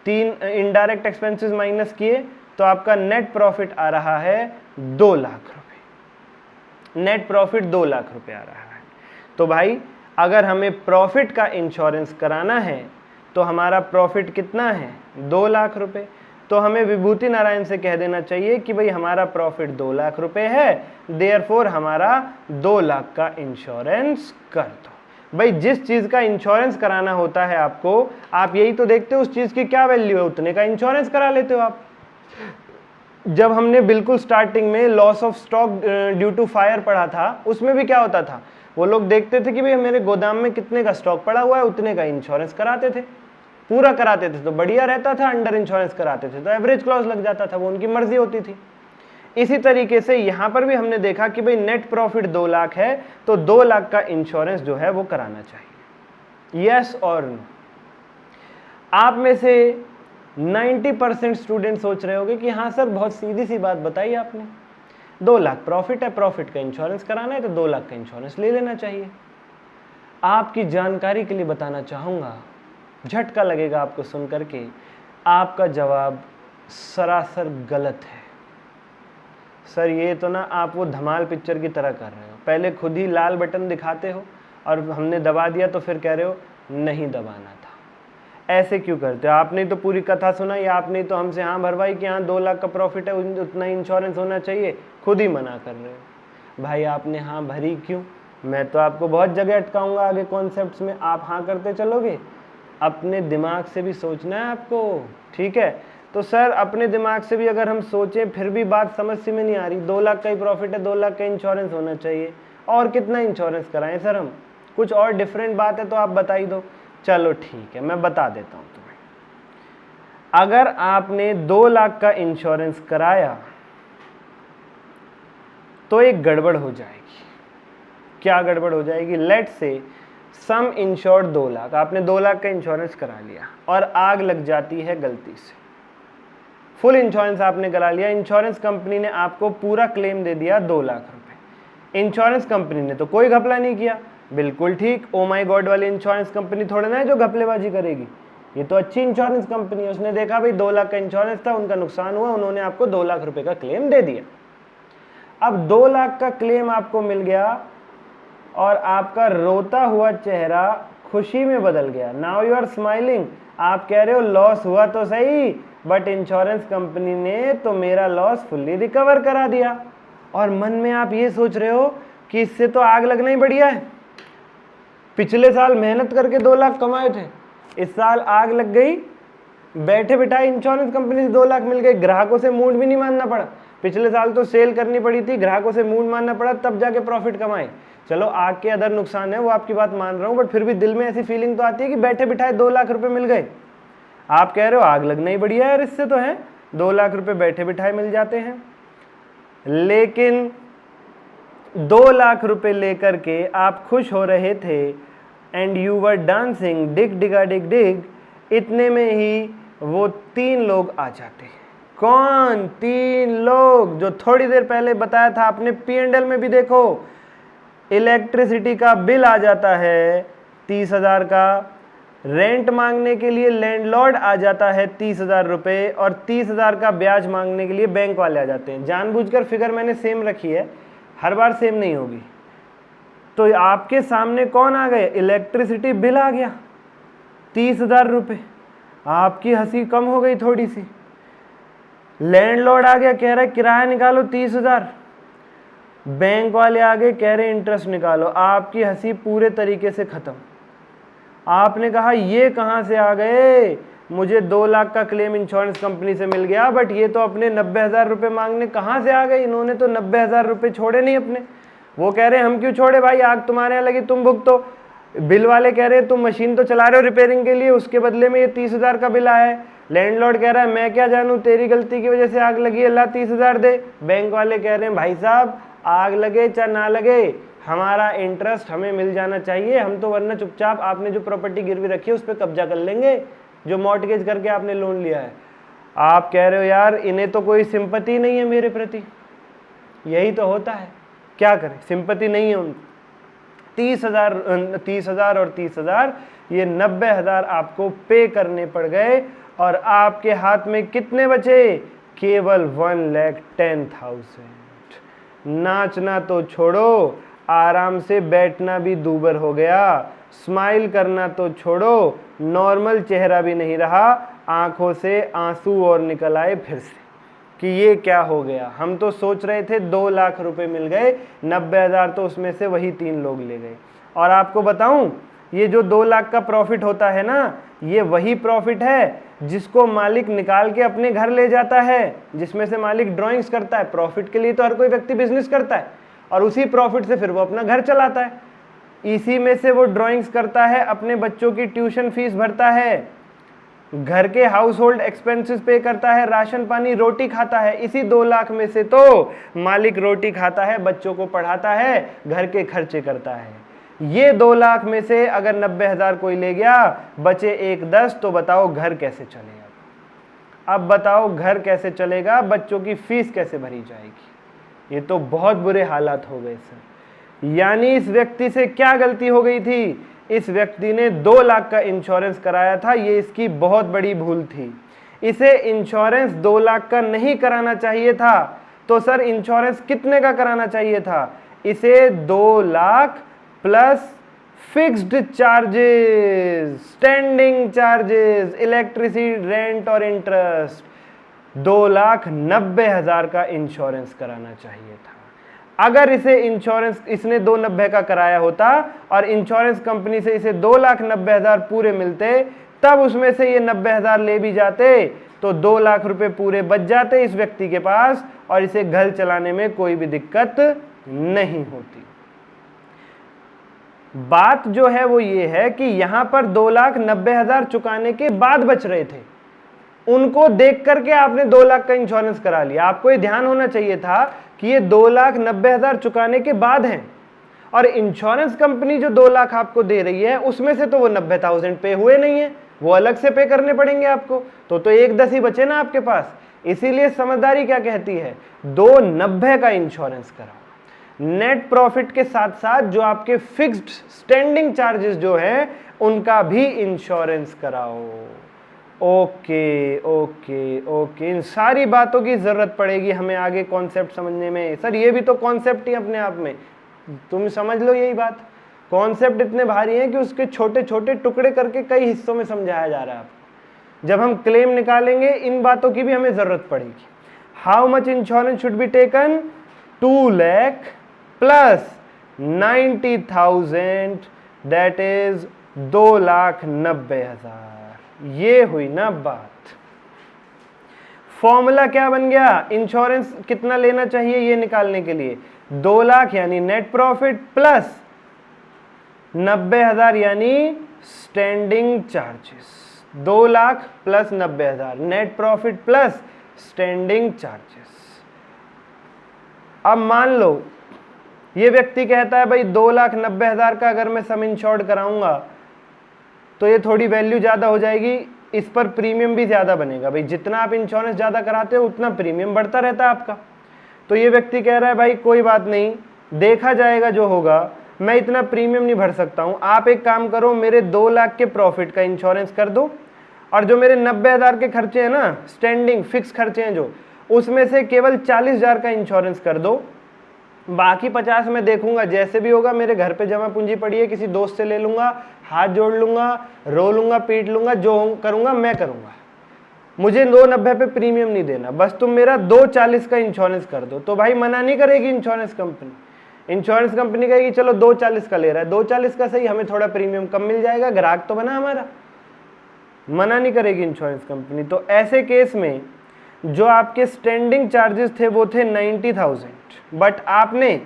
3 इनडायरेक्ट एक्सपेंसेस माइनस किए, तो आपका नेट प्रॉफिट आ रहा है 2 लाख रुपए। नेट प्रॉफिट 2 लाख रुपए आ रहा है। तो भाई अगर हमें प्रॉफिट का इंश्योरेंस कराना है तो हमारा प्रॉफिट कितना है, 2 लाख रुपए। तो हमें विभूति नारायण से कह देना चाहिए कि भाई हमारा प्रॉफिट 2 लाख रुपए है, देयरफॉर हमारा 2 लाख का इंश्योरेंस कर दो। भाई जिस चीज का इंश्योरेंस कराना होता है आपको, आप यही तो देखते हो उस चीज की क्या वैल्यू है, उतने का इंश्योरेंस करा लेते हो आप। जब हमने बिल्कुल स्टार्टिंग में loss of stock due to fire पढ़ा था, उसमें भी क्या होता था, वो लोग देखते थे कि भाई मेरे गोदाम में कितने का स्टॉक पड़ा हुआ है, उतने का इंश्योरेंस कराते थे, पूरा कराते थे तो बढ़िया रहता था, अंडर इंश्योरेंस कराते थे तो एवरेज क्लॉज लग जाता था, वो उनकी मर्जी होती थी। इसी तरीके से यहां पर भी हमने देखा कि भाई नेट प्रॉफिट 2 लाख है तो 2 लाख का इंश्योरेंस जो है वो कराना चाहिए। यस और नो। आप में से 90% स्टूडेंट सोच रहे होंगे कि हाँ सर बहुत सीधी सी बात बताई आपने, 2 लाख प्रॉफिट है, प्रॉफिट का इंश्योरेंस कराना है तो 2 लाख का इंश्योरेंस ले लेना चाहिए। आपकी जानकारी के लिए बताना चाहूंगा झटका लगेगा आपको सुन करके, आपका जवाब सरासर गलत है। सर ये तो ना आप वो धमाल पिक्चर की तरह कर रहे हो, पहले खुद ही लाल बटन दिखाते हो और हमने दबा दिया तो फिर कह रहे हो नहीं दबाना था। ऐसे क्यों करते हो? आपने तो पूरी कथा सुना या आपने तो हमसे हाँ भरवाई कि हाँ 2 लाख का प्रॉफिट है, उतना ही इंश्योरेंस होना चाहिए, खुद ही मना कर रहे हो। भाई आपने हाँ भरी क्यों? मैं तो आपको बहुत जगह अटकाऊंगा आगे कॉन्सेप्ट्स में, आप हाँ करते चलोगे। अपने दिमाग से भी सोचना है आपको, ठीक है? तो सर अपने दिमाग से भी अगर हम सोचें फिर भी बात समझ से में नहीं आ रही। 2 लाख का ही प्रॉफिट है, 2 लाख का इंश्योरेंस होना चाहिए, और कितना इंश्योरेंस कराएं सर हम? कुछ और डिफरेंट बात है तो आप बता ही दो। चलो ठीक है, मैं बता देता हूं तुम्हें। अगर आपने 2 लाख का इंश्योरेंस कराया तो एक गड़बड़ हो जाएगी। क्या गड़बड़ हो जाएगी? लेट से सम इंश्योर्ड 2 लाख, आपने 2 लाख का इंश्योरेंस करा लिया और आग लग जाती है गलती से। फुल इंश्योरेंस आपने करा लिया, इंश्योरेंस कंपनी ने आपको पूरा क्लेम दे दिया 2 लाख रुपए। इंश्योरेंस कंपनी ने तो कोई घपला नहीं किया, बिल्कुल ठीक। ओ माई गॉड वाली इंश्योरेंस कंपनी थोड़े ना है जो घपलेबाजी करेगी, ये तो अच्छी इंश्योरेंस कंपनी है। उसने देखा भाई 2 लाख का इंश्योरेंस था, उनका नुकसान हुआ, उन्होंने आपको 2 लाख रुपए का क्लेम दे दिया। अब 2 लाख का क्लेम आपको मिल गया और आपका रोता हुआ चेहरा खुशी में बदल गया। Now you are smiling. आप कह रहे हो लॉस हुआ तो सही, बट इंश्योरेंस कंपनी ने तो मेरा लॉस फुल्ली रिकवर करा दिया। और मन में आप ये सोच रहे हो कि इससे तो आग लगना ही बढ़िया है। पिछले साल मेहनत करके 2 लाख कमाए थे, इस साल आग लग गई, बैठे बिठाए इंश्योरेंस कंपनी से 2 लाख मिल गए, ग्राहकों से मूड भी नहीं मानना पड़ा। पिछले साल तो सेल करनी पड़ी थी, ग्राहकों से मूड मानना पड़ा, तब जाके प्रॉफिट कमाए। चलो आग के अदर नुकसान है, वो आपकी बात मान रहा हूँ, बट फिर भी दिल में ऐसी फीलिंग तो आती है कि बैठे बिठाए 2 लाख रुपए मिल गए। आप कह रहे हो आग लगना ही बढ़िया है, इससे तो है 2 लाख रुपए बैठे बिठाए मिल जाते हैं। लेकिन 2 लाख रुपए लेकर के आप खुश हो रहे थे एंड यू वर डांसिंग डिग डिगा डिग डिग, इतने में ही वो 3 लोग आ जाते हैं। कौन 3 लोग? जो थोड़ी देर पहले बताया था आपने, P&L में भी देखो, इलेक्ट्रिसिटी का बिल आ जाता है 30,000 का, रेंट मांगने के लिए लैंडलॉर्ड आ जाता है 30,000 रुपये, और 30,000 का ब्याज मांगने के लिए बैंक वाले आ जाते हैं। जानबूझकर फिगर मैंने सेम रखी है, हर बार सेम नहीं होगी। तो आपके सामने कौन आ गए? इलेक्ट्रिसिटी बिल आ गया 30,000 रुपये, आपकी हंसी कम हो गई थोड़ी सी। लैंडलॉर्ड आ गया, कह रहा है किराया निकालो 30,000, बैंक वाले आ गए कह रहे इंटरेस्ट निकालो, आपकी हंसी पूरे तरीके से खत्म। आपने कहा ये कहाँ से आ गए, मुझे 2 लाख का क्लेम इंश्योरेंस कंपनी से मिल गया, बट ये तो अपने 90,000 रुपये मांगने कहाँ से आ गए? इन्होंने तो 90,000 रुपये छोड़े नहीं अपने। वो कह रहे हम क्यों छोड़े भाई, आग तुम्हारे यहाँ लगी तुम भुगतो। बिल वाले कह रहे तुम मशीन तो चला रहे हो रिपेयरिंग के लिए, उसके बदले में ये 30,000 का बिल आया है। लैंडलॉर्ड कह रहा है मैं क्या जानूँ, तेरी गलती की वजह से आग लगी, अल्लाह 30,000 दे। बैंक वाले कह रहे हैं भाई साहब आग लगे चाहे ना लगे, हमारा इंटरेस्ट हमें मिल जाना चाहिए, हम तो वरना चुपचाप आपने जो प्रॉपर्टी गिरवी रखी है उस पर कब्जा कर लेंगे, जो मॉर्टगेज करके आपने लोन लिया है। आप कह रहे हो यार इन्हें तो कोई सिंपैथी नहीं है मेरे प्रति। यही तो होता है, क्या करें, सिंपैथी नहीं है उनको। 30,000 और 30,000, ये 90,000 आपको पे करने पड़ गए, और आपके हाथ में कितने बचे? केवल 1,10,000। नाचना तो छोड़ो, आराम से बैठना भी दूबर हो गया, स्माइल करना तो छोड़ो, नॉर्मल चेहरा भी नहीं रहा, आंखों से आंसू और निकल आए फिर से कि ये क्या हो गया। हम तो सोच रहे थे 2 लाख रुपए मिल गए, 90,000 तो उसमें से वही 3 लोग ले गए। और आपको बताऊं, ये जो 2 लाख का प्रॉफिट होता है ना, ये वही प्रॉफिट है जिसको मालिक निकाल के अपने घर ले जाता है, जिसमें से मालिक ड्राइंग्स करता है। प्रॉफिट के लिए तो हर कोई व्यक्ति बिजनेस करता है, और उसी प्रॉफिट से फिर वो अपना घर चलाता है। इसी में से वो ड्राइंग्स करता है, अपने बच्चों की ट्यूशन फीस भरता है, घर के हाउस होल्ड एक्सपेंसेस पे करता है, राशन पानी रोटी खाता है। इसी 2 लाख में से तो मालिक रोटी खाता है, बच्चों को पढ़ाता है, घर के खर्चे करता है। ये 2 लाख में से अगर 90,000 कोई ले गया, बचे 1,10, तो बताओ घर कैसे चलेगा? अब बताओ घर कैसे चलेगा, बच्चों की फीस कैसे भरी जाएगी? ये तो बहुत बुरे हालात हो गए सर। यानी इस व्यक्ति से क्या गलती हो गई थी? इस व्यक्ति ने 2 लाख का इंश्योरेंस कराया था, ये इसकी बहुत बड़ी भूल थी। इसे इंश्योरेंस 2 लाख का नहीं कराना चाहिए था। तो सर इंश्योरेंस कितने का कराना चाहिए था? इसे 2 lakh plus fixed charges, standing charges, electricity, rent और इंटरेस्ट, 2,90,000 का इंश्योरेंस कराना चाहिए था। अगर इसे इंश्योरेंस इसने 2,90,000 का कराया होता और इंश्योरेंस कंपनी से इसे 2,90,000 पूरे मिलते, तब उसमें से ये 90,000 ले भी जाते तो 2 लाख रुपए पूरे बच जाते इस व्यक्ति के पास और इसे घर चलाने में कोई भी दिक्कत नहीं होती। बात जो है वो ये है कि यहां पर 2,90,000 चुकाने के बाद बच रहे थे, उनको देख करके आपने 2 लाख का इंश्योरेंस करा लिया। आपको ये ध्यान होना चाहिए था कि ये 2,90,000 चुकाने के बाद हैं और इंश्योरेंस कंपनी जो 2 लाख आपको दे रही है उसमें से तो वो 90,000 पे हुए नहीं है, वो अलग से पे करने पड़ेंगे आपको। तो 1/10 ही बचे ना आपके पास। इसीलिए समझदारी क्या कहती है, 2,90,000 का इंश्योरेंस कराओ। नेट प्रॉफिट के साथ साथ जो आपके फिक्स्ड स्टैंडिंग चार्जेस जो हैं उनका भी इंश्योरेंस कराओ। ओके ओके ओके, इन सारी बातों की जरूरत पड़ेगी हमें आगे कॉन्सेप्ट समझने में। सर ये भी तो कॉन्सेप्ट ही अपने आप में, तुम समझ लो यही बात। कॉन्सेप्ट इतने भारी हैं कि उसके छोटे छोटे टुकड़े करके कई हिस्सों में समझाया जा रहा है आपको। जब हम क्लेम निकालेंगे इन बातों की भी हमें जरूरत पड़ेगी। How much insurance should be taken? 2 lakh plus 90,000, that is 2,90,000। ये हुई ना बात। फॉर्मूला क्या बन गया इंश्योरेंस कितना लेना चाहिए ये निकालने के लिए? 2 लाख यानी नेट प्रॉफिट प्लस 90,000 यानी standing charges. 2 lakh plus 90,000 net profit plus standing charges. अब मान लो ये व्यक्ति कहता है भाई 2,90,000 का अगर मैं सम इंश्योर्ड कराऊंगा तो ये थोड़ी वैल्यू ज़्यादा हो जाएगी, इस पर प्रीमियम भी ज़्यादा बनेगा। भाई जितना आप इंश्योरेंस ज़्यादा कराते हो उतना प्रीमियम बढ़ता रहता है आपका। तो ये व्यक्ति कह रहा है भाई कोई बात नहीं, देखा जाएगा जो होगा, मैं इतना प्रीमियम नहीं भर सकता हूँ। आप एक काम करो, मेरे 2 लाख के प्रॉफिट का इंश्योरेंस कर दो और जो मेरे 90,000 के खर्चे हैं ना, स्टैंडिंग फिक्स खर्चे हैं जो, उसमें से केवल 40,000 का इंश्योरेंस कर दो। बाकी 50 मैं देखूंगा जैसे भी होगा। मेरे घर पे जमा पूंजी पड़ी है, किसी दोस्त से ले लूंगा, हाथ जोड़ लूंगा, रो लूंगा, पीट लूंगा, जो करूंगा मैं करूंगा। मुझे 2,90 पे प्रीमियम नहीं देना, बस तुम मेरा 2,40 का इंश्योरेंस कर दो। तो भाई मना नहीं करेगी इंश्योरेंस कंपनी। इंश्योरेंस कंपनी कहेगी चलो 2,40 का ले रहा है, 2,40 का सही, हमें थोड़ा प्रीमियम कम मिल जाएगा, ग्राहक तो बना हमारा। मना नहीं करेगी इंश्योरेंस कंपनी। तो ऐसे केस में जो आपके स्टैंडिंग चार्जेस थे वो थे 90,000, बट आपने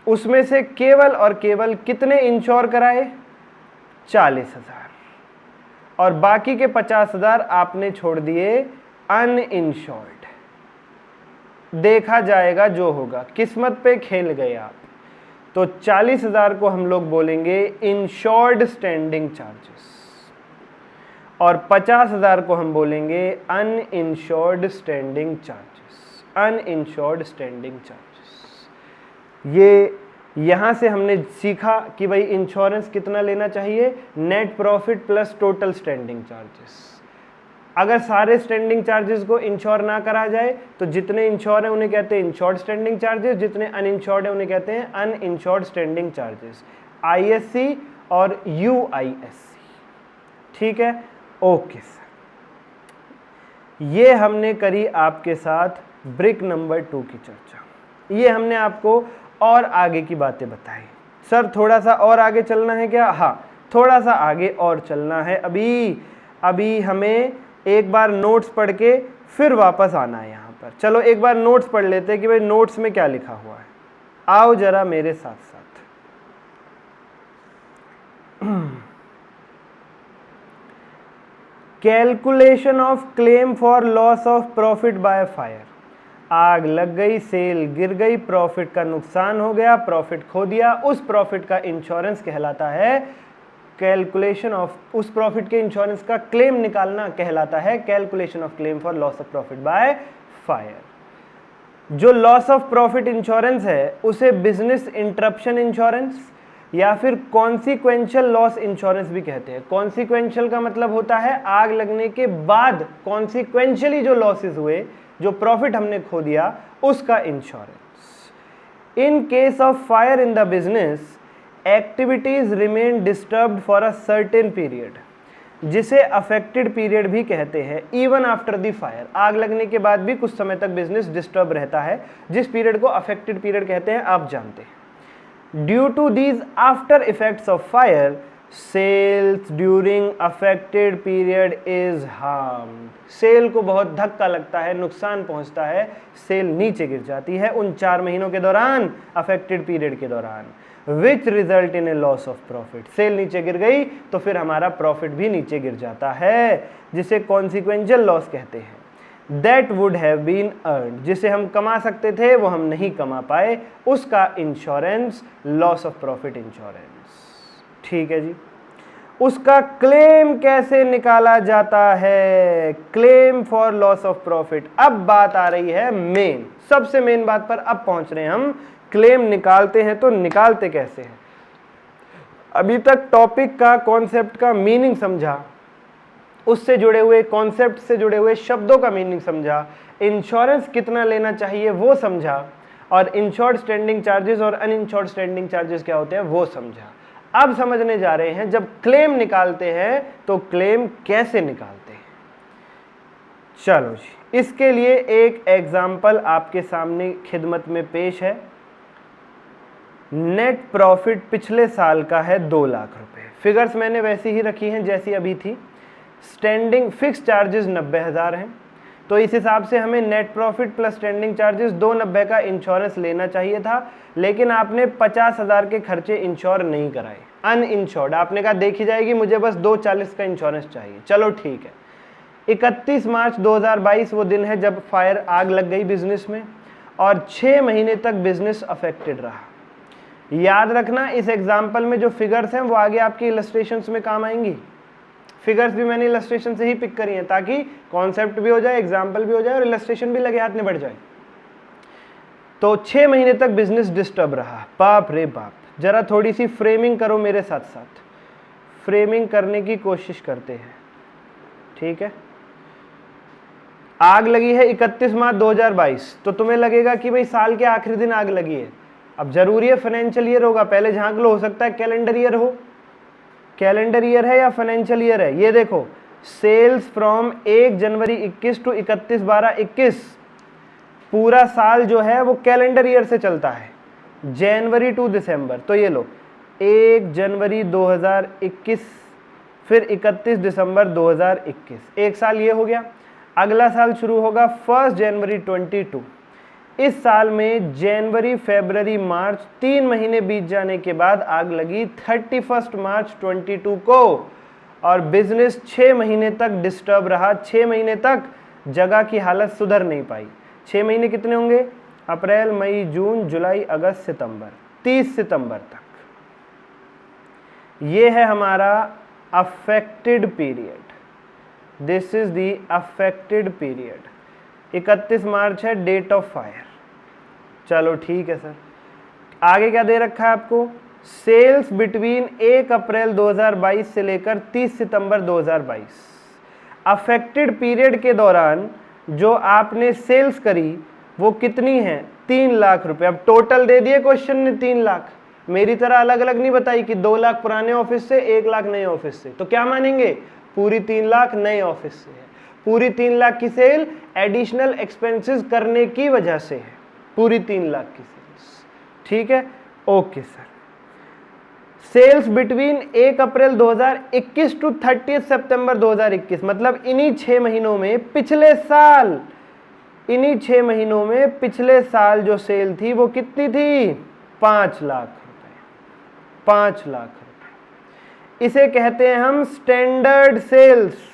उसमें से केवल और केवल कितने इंश्योर कराए? 40,000 और बाकी के 50,000 आपने छोड़ दिए अनइंश्योर्ड। देखा जाएगा जो होगा, किस्मत पे खेल गए आप। तो 40,000 को हम लोग बोलेंगे इंश्योर्ड स्टैंडिंग चार्जेस और 50,000 को हम बोलेंगे uninsured standing charges. Uninsured standing charges. ये यहाँ से हमने सीखा कि भाई इंश्योरेंस कितना लेना चाहिए? Net profit plus total standing charges. अगर सारे स्टैंडिंग चार्जेस को इंश्योर ना करा जाए तो जितने इंश्योर हैं उन्हें कहते हैं इंश्योर्ड स्टैंडिंग चार्जेस, जितने अनइंश्योर्ड हैं उन्हें कहते हैं अनइंश्योर्ड स्टैंडिंग चार्जेस, ISC और UISC। ठीक है, ओके सर। ये हमने करी आपके साथ ब्रिक नंबर 2 की चर्चा। ये हमने आपको और आगे की बातें बताई। सर थोड़ा सा और आगे चलना है क्या? हाँ, थोड़ा सा आगे और चलना है। अभी हमें एक बार नोट्स पढ़ के फिर वापस आना है यहाँ पर। चलो एक बार नोट्स पढ़ लेते हैं कि भाई नोट्स में क्या लिखा हुआ है। आओ जरा मेरे साथ साथ। Calculation of claim for loss of profit by fire. आग लग गई, सेल गिर गई, प्रॉफिट का नुकसान हो गया, प्रॉफिट खो दिया, उस प्रॉफिट का इंश्योरेंस कहलाता है कैलकुलेशन ऑफ, उस प्रॉफिट के इंश्योरेंस का क्लेम निकालना कहलाता है calculation of claim for loss of profit by fire. जो लॉस ऑफ प्रॉफिट इंश्योरेंस है उसे बिजनेस इंटरप्शन इंश्योरेंस या फिर कॉन्सिक्वेंशियल लॉस इंश्योरेंस भी कहते हैं। कॉन्सिक्वेंशियल का मतलब होता है आग लगने के बाद कॉन्सिक्वेंशियली जो लॉसेस हुए, जो प्रॉफिट हमने खो दिया, उसका insurance. In case of fire in the business, activities remain disturbed for a certain period, जिसे अफेक्टेड पीरियड भी कहते हैं। इवन आफ्टर द फायर, आग लगने के बाद भी कुछ समय तक बिजनेस डिस्टर्ब रहता है, जिस पीरियड को अफेक्टेड पीरियड कहते हैं आप जानते हैं। Due to these after effects of fire, sales during affected period is harmed. Sale को बहुत धक्का लगता है, नुकसान पहुंचता है, सेल नीचे गिर जाती है उन 4 महीनों के दौरान, अफेक्टेड पीरियड के दौरान, which result in a loss of profit. Sale नीचे गिर गई तो फिर हमारा प्रॉफिट भी नीचे गिर जाता है, जिसे कॉन्सिक्वेंशियल लॉस कहते हैं। That would have been earned, जिसे हम कमा सकते थे वो हम नहीं कमा पाए, उसका insurance loss of profit insurance. ठीक है जी। उसका क्लेम कैसे निकाला जाता है? Claim for loss of profit. अब बात आ रही है मेन, सबसे मेन बात पर अब पहुंच रहे हैं हम। क्लेम निकालते हैं तो निकालते कैसे हैं? अभी तक टॉपिक का, कॉन्सेप्ट का मीनिंग समझा, उससे जुड़े हुए कॉन्सेप्ट से जुड़े हुए शब्दों का मीनिंग समझा, इंश्योरेंस कितना लेना चाहिए वो समझा, और इंश्योर्ड स्टैंडिंग चार्जेस और अनइंश्योर्ड स्टैंडिंग चार्जेस क्या होते हैं वो समझा। अब समझने जा रहे हैं जब क्लेम निकालते हैं तो क्लेम कैसे निकालते हैं। चलो जी, इसके लिए एक एग्जाम्पल आपके सामने खिदमत में पेश है। नेट प्रॉफिट पिछले साल का है 2 लाख रुपए। फिगर्स मैंने वैसी ही रखी हैं जैसी अभी थी। स्टैंडिंग फिक्स चार्जेस 90,000 हैं, तो इस हिसाब से हमें net profit plus standing charges 290 का इंश्योरेंस लेना चाहिए था, लेकिन आपने 50,000 के खर्चे इंश्योर नहीं कराए, अनइंश्योर्ड। आपने कहा देखी जाएगी, मुझे बस 240 का इंश्योरेंस चाहिए। चलो ठीक है। 31 मार्च 2022 वो दिन है जब फायर, आग लग गई बिजनेस में, और 6 महीने तक बिजनेस अफेक्टेड रहा। याद रखना इस एग्जाम्पल में जो फिगर्स हैं वो आगे आपकी इलस्ट्रेशंस में काम आएंगी। फिगर्स भी मैंने इलस्ट्रेशन से ही पिक करी हैं ताकि कॉन्सेप्ट भी हो जाए, एग्जाम्पल भी हो जाए और इलस्ट्रेशन भी लगे हाथ में बढ़ जाए। तो 6 महीने तक बिजनेस डिस्टर्ब रहा। बाप रे बाप। जरा थोड़ी सी फ्रेमिंग करो मेरे साथ साथ, फ्रेमिंग करने की कोशिश करते हैं। ठीक है, आग लगी है 31 मार्च 2022, तो तुम्हें लगेगा कि भाई साल के आखिरी दिन आग लगी है। अब जरूरी है फाइनेंशियल ईयर होगा, पहले झांक लो, हो सकता है कैलेंडर ईयर हो। कैलेंडर ईयर है या फाइनेंशियल ईयर है? ये देखो, सेल्स फ्रॉम 1 जनवरी 21 टू 31/12/21, पूरा साल जो है वो कैलेंडर ईयर से चलता है, जनवरी टू दिसंबर। तो ये लो, 1 जनवरी 2021 फिर 31 दिसंबर 2021, एक साल ये हो गया। अगला साल शुरू होगा 1 जनवरी 22। इस साल में जनवरी, फरवरी, मार्च 3 महीने बीत जाने के बाद आग लगी 31 मार्च 22 को, और बिजनेस 6 महीने तक डिस्टर्ब रहा। 6 महीने तक जगह की हालत सुधर नहीं पाई। 6 महीने कितने होंगे? अप्रैल, मई, जून, जुलाई, अगस्त, सितंबर, 30 सितंबर तक। ये है हमारा affected period. This is the affected period. 31 मार्च है डेट ऑफ फायर। चलो ठीक है सर, आगे क्या दे रखा है आपको? सेल्स बिटवीन 1 अप्रैल 2022 से लेकर 30 सितंबर 2022। अफेक्टेड पीरियड के दौरान जो आपने सेल्स करी वो कितनी है? 3 लाख रुपए। अब टोटल दे दिए क्वेश्चन ने 3 लाख, मेरी तरह अलग अलग नहीं बताई कि 2 लाख पुराने ऑफिस से, 1 लाख नए ऑफिस से। तो क्या मानेंगे? पूरी 3 लाख नए ऑफिस से है। पूरी 3 लाख की सेल एडिशनल एक्सपेंसेस करने की वजह से है, पूरी 3 लाख की सेल्स। ठीक है, okay sir. Sales between 1 April 2021 to 30 September 2021, मतलब इन्हीं 6 महीनों में पिछले साल, इन्हीं 6 महीनों में पिछले साल जो सेल थी वो कितनी थी? 5 लाख रुपए। 5 लाख रुपए, इसे कहते हैं हम स्टैंडर्ड सेल्स।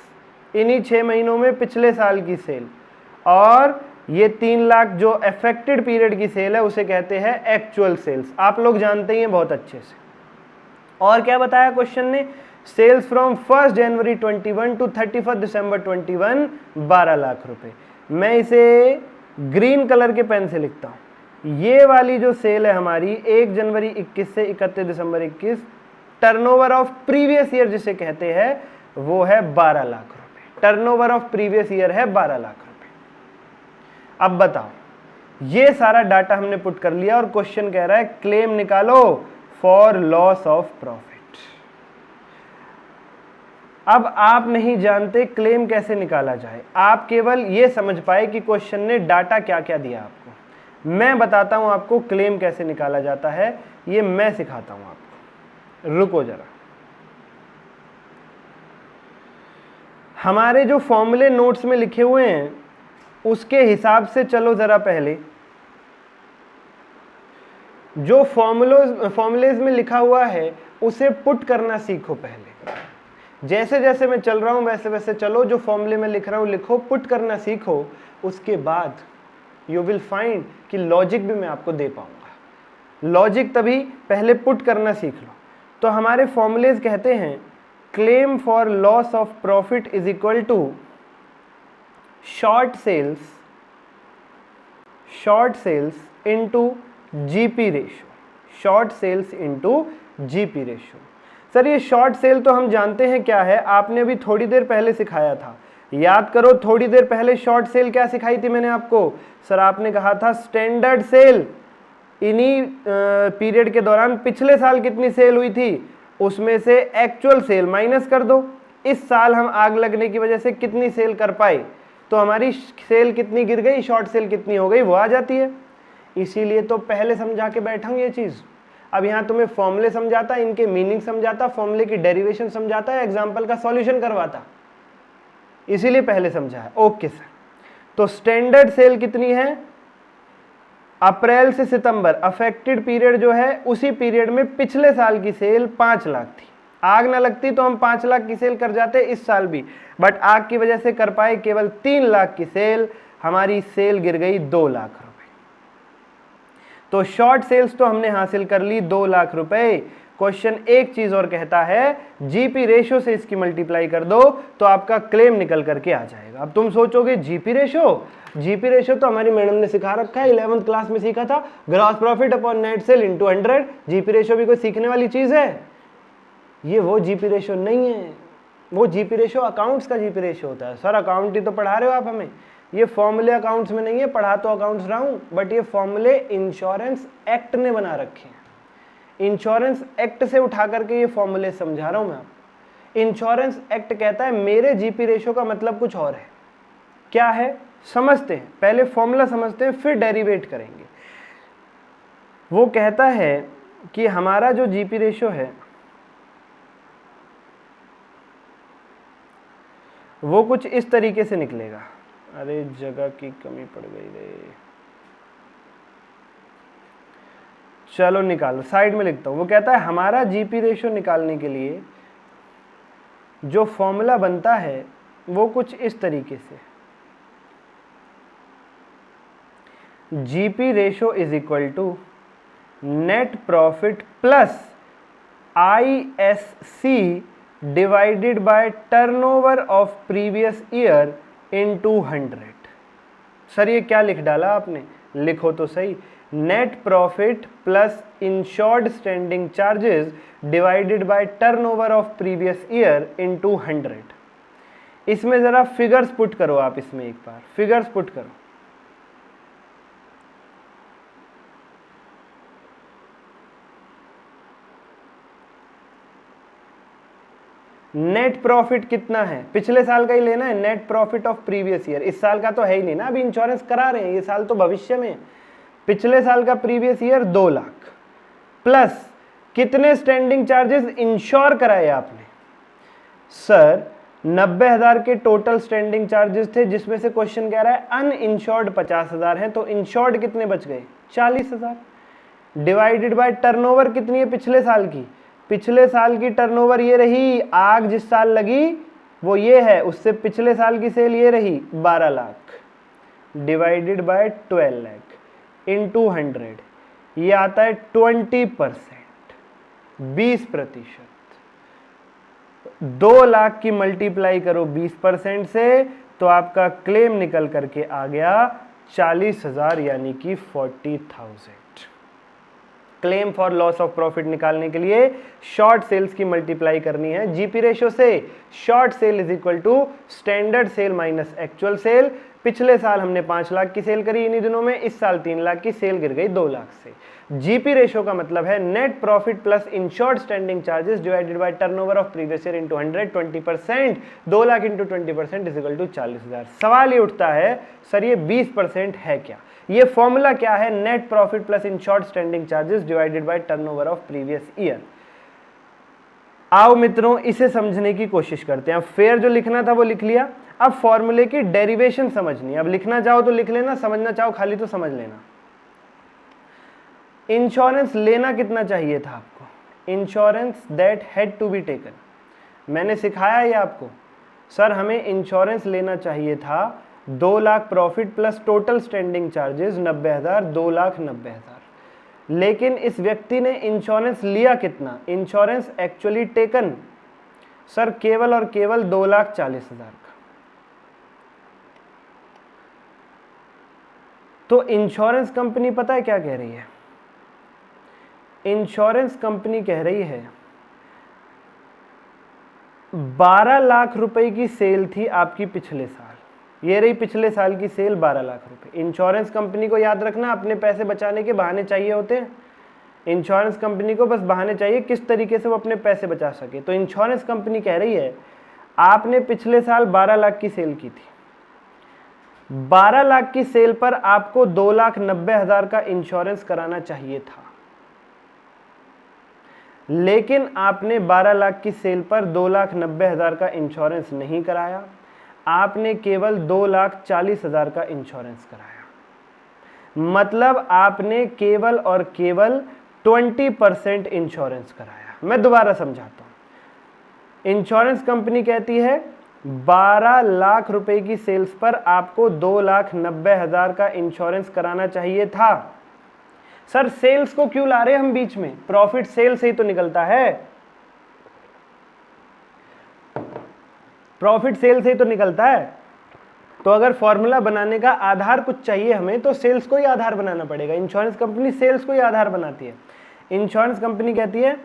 इन्हीं 6 महीनों में पिछले साल की सेल, और ये 3 लाख जो अफेक्टेड पीरियड की सेल है उसे कहते हैं एक्चुअल सेल्स। आप लोग जानते ही हैं बहुत अच्छे से। और क्या बताया क्वेश्चन ने? सेल्स फ्रॉम 1 जनवरी 21 टू 31 दिसंबर 21, 12 लाख रुपए। मैं इसे ग्रीन कलर के पेन से लिखता हूं। ये वाली जो सेल है हमारी 1 जनवरी 21 से 31 दिसंबर 21, टर्नओवर ऑफ प्रीवियस ईयर जिसे कहते हैं वो है 12 लाख रुपए। टर्नओवर ऑफ प्रीवियस ईयर है 12 लाख रुपए। अब बताओ, ये सारा डाटा हमने पुट कर लिया और क्वेश्चन कह रहा है क्लेम निकालो फॉर लॉस ऑफ प्रॉफिट। अब आप नहीं जानते क्लेम कैसे निकाला जाए, आप केवल ये समझ पाए कि क्वेश्चन ने डाटा क्या क्या दिया आपको। मैं बताता हूं आपको क्लेम कैसे निकाला जाता है, ये मैं सिखाता हूं आपको। रुको जरा, हमारे जो फॉर्मूले नोट्स में लिखे हुए हैं उसके हिसाब से चलो जरा। पहले जो फॉर्मूलेज में लिखा हुआ है उसे पुट करना सीखो। पहले जैसे जैसे मैं चल रहा हूं वैसे वैसे चलो, जो फॉर्मूले में लिख रहा हूं लिखो, पुट करना सीखो। उसके बाद यू विल फाइंड कि लॉजिक भी मैं आपको दे पाऊंगा। लॉजिक तभी, पहले पुट करना सीख लो। तो हमारे फॉर्मूलेज कहते हैं claim for loss of profit is equal to short sales into GP ratio. Short sales into GP ratio. Sir ये शॉर्ट सेल तो हम जानते हैं क्या है, आपने अभी थोड़ी देर पहले सिखाया था। याद करो थोड़ी देर पहले शॉर्ट सेल क्या सिखाई थी मैंने आपको। सर आपने कहा था स्टैंडर्ड सेल, इन्हीं पीरियड के दौरान पिछले साल कितनी सेल हुई थी उसमें से एक्चुअल सेल माइनस कर दो। इस साल हम आग लगने की वजह से कितनी सेल कर पाए, तो हमारी सेल कितनी गिर गई, शॉर्ट सेल कितनी हो गई, वो आ जाती है। इसीलिए तो पहले समझा के बैठा हूं ये चीज। अब यहाँ तुम्हें फॉर्मूले समझाता, इनके मीनिंग समझाता, फॉर्मूले की डेरिवेशन समझाता है, एग्जाम्पल का सॉल्यूशन करवाता, इसीलिए पहले समझा है। ओके सर, तो स्टैंडर्ड सेल कितनी है, अप्रैल से सितंबर अफेक्टेड पीरियड जो है, उसी पीरियड में पिछले साल की सेल 5 लाख थी। आग ना लगती तो हम 5 लाख की सेल कर जाते इस साल भी, बट आग की वजह से कर पाए केवल 3 लाख की सेल। हमारी सेल गिर गई 2 लाख रुपए। तो शॉर्ट सेल्स तो हमने हासिल कर ली 2 लाख रुपए। क्वेश्चन एक चीज और कहता है, जीपी रेशियो से इसकी मल्टीप्लाई कर दो तो आपका क्लेम निकल करके आ जाएगा। अब तुम सोचोगे जीपी रेशियो तो हमारी मैडम ने सिखा रखा है, 11th क्लास में सीखा था, gross profit upon net cell into 100। GP ratio भी कोई सीखने वाली चीज है? ये वो जीपी रेशियो नहीं है। वो जीपी रेशियो अकाउंट्स का जीपी रेशियो होता है। सर अकाउंट ही तो पढ़ा रहे हो आप हमें, ये फॉर्मूले अकाउंट्स में नहीं है। पढ़ा तो अकाउंट्स रहा हूं, बट ये फॉर्मूले इंश्योरेंस एक्ट ने बना रखे हैं। इंश्योरेंस एक्ट से उठा करके ये फॉर्मूले समझा रहा हूं मैं आपको। इंश्योरेंस एक्ट कहता है मेरे जीपी रेशियो का मतलब कुछ और है। क्या है समझते हैं, पहले फॉर्मूला समझते हैं फिर डेरिवेट करेंगे। वो कहता है कि हमारा जो जीपी रेशियो है वो कुछ इस तरीके से निकलेगा। अरे जगह की कमी पड़ गई रे, चलो निकालो, साइड में लिखता हूं। वो कहता है हमारा जीपी रेशियो निकालने के लिए जो फॉर्मूला बनता है वो कुछ इस तरीके से, GP ratio is equal to net profit plus ISC divided by turnover of previous year into 100। सर ये क्या लिख डाला आपने, लिखो तो सही, net profit plus insured standing charges divided by turnover of previous year into 100। इसमें जरा फिगर्स पुट करो आप, इसमें एक बार फिगर्स पुट करो। नेट प्रॉफिट कितना है, पिछले साल का ही लेना है, net profit of previous year. इस साल का तो है ही नहीं ना, अभी इंश्योरेंस करा रहे हैं, ये साल तो भविष्य में। पिछले साल का प्रीवियस ईयर 2 लाख प्लस कितने स्टैंडिंग चार्जेस इंश्योर कराए आपने। सर 90,000 के टोटल स्टैंडिंग चार्जेस थे, जिसमें से क्वेश्चन कह रहा है अनइंश्योर्ड 50,000 है, तो इंश्योर्ड कितने बच गए 40,000। डिवाइडेड बाय टर्नओवर कितनी है पिछले साल की, पिछले साल की टर्नओवर ये रही, आग जिस साल लगी वो ये है, उससे पिछले साल की सेल ये रही 12 lakh divided by 12 lakh into 100, ये आता है 20%, 20%। 2 लाख की मल्टीप्लाई करो 20% से तो आपका क्लेम निकल करके आ गया 40,000 यानी कि 40,000। Claim for loss of profit निकालने के लिए शॉर्ट सेल्स की मल्टीप्लाई करनी है जीपी रेशो से। Short sale is equal to standard sale minus actual sale. पिछले साल हमने 5 लाख की सेल करी इन्हीं दिनों में, इस साल 3 लाख की सेल गिर गई 2 लाख से। जीपी रेशो का मतलब है net profit plus insured standing charges divided by turnover of previous year into 100, 20%। 2 lakh into 20% is equal to 40,000। सवाल ये उठता है सर ये 20% है क्या? ये फॉर्मूला क्या है? Net profit plus insured standing charges divided by turnover of previous year. आओ मित्रों इसे समझने की कोशिश करते हैं। अब फेयर जो लिखना था वो लिख लिया, अब फॉर्मूले की डेरिवेशन समझनी है। अब लिखना चाहो तो लिख लेना, समझना चाहो खाली तो समझ लेना। इंश्योरेंस लेना कितना चाहिए था आपको? Insurance that had to be taken. मैंने सिखाया ये आपको, सर हमें इंश्योरेंस लेना चाहिए था 2 lakh profit plus total standing charges 90,000, 2,90,000। लेकिन इस व्यक्ति ने इंश्योरेंस लिया कितना? इंश्योरेंस एक्चुअली टेकन सर केवल और केवल 2,40,000 का। तो इंश्योरेंस कंपनी पता है क्या कह रही है? इंश्योरेंस कंपनी कह रही है 12 लाख रुपए की सेल थी आपकी पिछले साल, ये रही पिछले साल की सेल 12 लाख रुपए। इंश्योरेंस कंपनी को याद रखना अपने पैसे बचाने के बहाने चाहिए होते हैं। इंश्योरेंस कंपनी को बस बहाने चाहिए किस तरीके से वो अपने पैसे बचा सके। तो इंश्योरेंस कंपनी कह रही है आपने पिछले साल 12 लाख की सेल की थी, 12 लाख की सेल पर आपको 2,90,000 का इंश्योरेंस कराना चाहिए था, लेकिन आपने 12 लाख की सेल पर 2,90,000 का इंश्योरेंस नहीं कराया, आपने केवल 2,40,000 का इंश्योरेंस कराया। मतलब आपने केवल और केवल 20% इंश्योरेंस कराया। मैं दोबारा समझाता हूं। इंश्योरेंस कंपनी कहती है 12 लाख रुपए की सेल्स पर आपको 2,90,000 का इंश्योरेंस कराना चाहिए था। सर सेल्स को क्यों ला रहे हम बीच में? प्रॉफिट सेल से ही तो निकलता है, प्रॉफिट सेल से ही तो निकलता है। तो अगर फॉर्मूला बनाने का आधार कुछ चाहिए हमें तो सेल्स को ही आधार बनाना पड़ेगा। इंश्योरेंस कंपनी सेल्स को ही आधार बनाती है। इंश्योरेंस कंपनी कहती है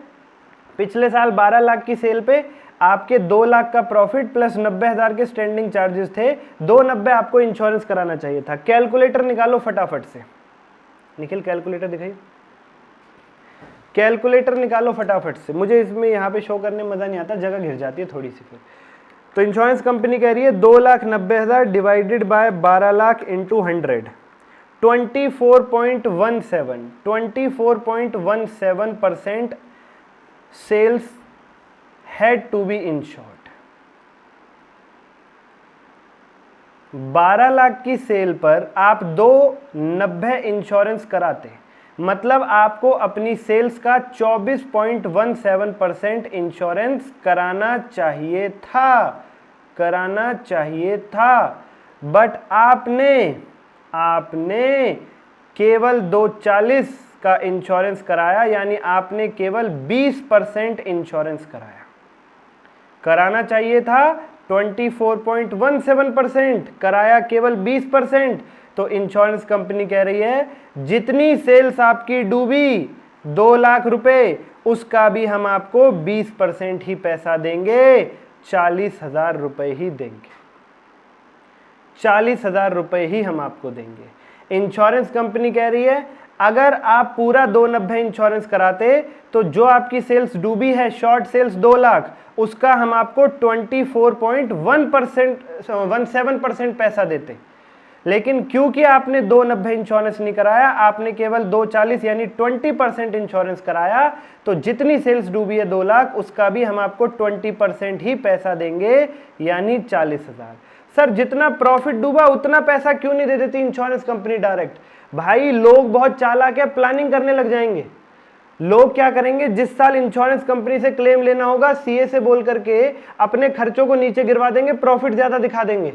पिछले साल 12 लाख की सेल पे आपके 2 लाख का प्रॉफिट प्लस 90,000 के स्टैंडिंग चार्जेस थे, 290 आपको इंश्योरेंस कराना चाहिए था। कैलकुलेटर निकालो फटाफट से, निखिल कैलकुलेटर दिखाइए, कैलकुलेटर निकालो फटाफट से। मुझे इसमें यहाँ पे शो करने में मजा नहीं आता, जगह घिर जाती है थोड़ी सी फिर। तो इंश्योरेंस कंपनी कह रही है 2,90,000 divided by 12 lakh into 100, 24.17% sales had to be insured. 12 lakh की सेल पर आप 290 इंश्योरेंस कराते, मतलब आपको अपनी सेल्स का 24.17% इंश्योरेंस कराना चाहिए था, बट आपने केवल 240 का इंश्योरेंस कराया, यानी आपने केवल 20% इंश्योरेंस कराना चाहिए था 24.17%, कराया केवल 20%। तो इंश्योरेंस कंपनी कह रही है जितनी सेल्स आपकी डूबी 2 लाख रुपए, उसका भी हम आपको 20% ही पैसा देंगे, 40,000 रुपए ही देंगे, 40,000 रुपए ही हम आपको देंगे। इंश्योरेंस कंपनी कह रही है अगर आप पूरा 290 इंश्योरेंस कराते तो जो आपकी सेल्स डूबी है, शॉर्ट सेल्स 2 लाख, उसका हम आपको 24.17% पैसा देते। लेकिन क्योंकि आपने 290 इंश्योरेंस नहीं कराया, आपने केवल 240 यानी 20% इंश्योरेंस कराया, तो जितनी सेल्स डूबी है 2 लाख, उसका भी हम आपको 20% ही पैसा देंगे, यानी 40,000। सर जितना प्रॉफिट डूबा उतना पैसा क्यों नहीं दे देती इंश्योरेंस कंपनी डायरेक्ट? भाई लोग बहुत चालाक है, प्लानिंग करने लग जाएंगे। लोग क्या करेंगे, जिस साल इंश्योरेंस कंपनी से क्लेम लेना होगा सीए से बोल करके अपने खर्चों को नीचे गिरवा देंगे, प्रॉफिट ज्यादा दिखा देंगे,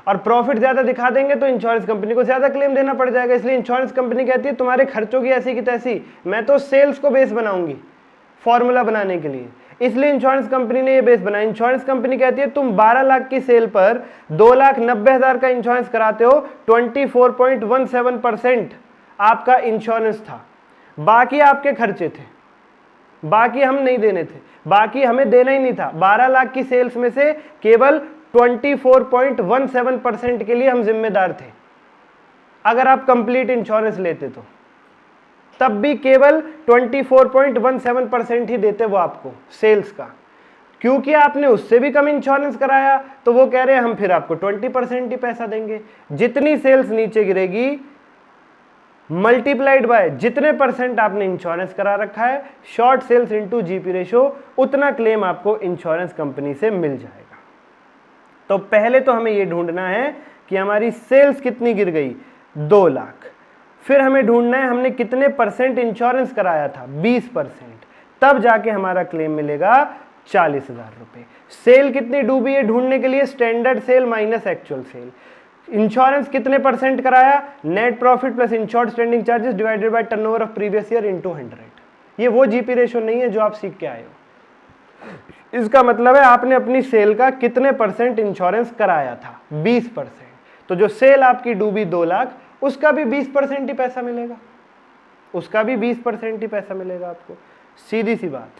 और प्रॉफिट ज्यादा दिखा देंगे तो इंश्योरेंस कंपनी को ज्यादा क्लेम देना पड़ जाएगा। इसलिए इंश्योरेंस कंपनी कहती है तुम्हारे खर्चों की ऐसी की तैसी, मैं तो सेल्स को बेस बनाऊंगी फॉर्मूला बनाने के लिए। इसलिए इंश्योरेंस कंपनी ने ये बेस बनाया। इंश्योरेंस कंपनी कहती है तुम 12 लाख की सेल पर 2,90,000 का इंश्योरेंस कराते हो, 24.17% आपका इंश्योरेंस था, बाकी आपके खर्चे थे, बाकी हम नहीं देने थे, बाकी हमें देना ही नहीं था। 12 लाख की सेल्स में से केवल 24.17% के लिए हम जिम्मेदार थे। अगर आप कंप्लीट इंश्योरेंस लेते तो तब भी केवल 24.17% ही देते वो आपको सेल्स का। क्योंकि आपने उससे भी कम इंश्योरेंस कराया तो वो कह रहे हैं हम फिर आपको 20% ही पैसा देंगे। जितनी सेल्स नीचे गिरेगी मल्टीप्लाइड बाय जितने परसेंट आपने इंश्योरेंस करा रखा है, short sales into GP ratio, उतना क्लेम आपको इंश्योरेंस कंपनी से मिल जाएगा। तो पहले तो हमें यह ढूंढना है कि हमारी सेल्स कितनी गिर गई, 2 लाख। फिर हमें ढूंढना है हमने कितने परसेंट इंश्योरेंस कराया था, 20%, तब जाके हमारा क्लेम मिलेगा 40,000 रुपए। सेल कितनी डूबी है ढूंढने के लिए standard sale minus actual sale. Insurance कितने परसेंट कराया, net profit plus insured standing charges divided by turnover of previous year into 100। ये वो जीपी रेशो नहीं है जो आप सीख के आए हो। इसका मतलब है आपने अपनी सेल का कितने परसेंट इंश्योरेंस कराया था, 20%। तो जो सेल आपकी डूबी 2 लाख, उसका भी 20% ही पैसा मिलेगा, उसका भी 20% ही पैसा मिलेगा आपको। सीधी सी बात।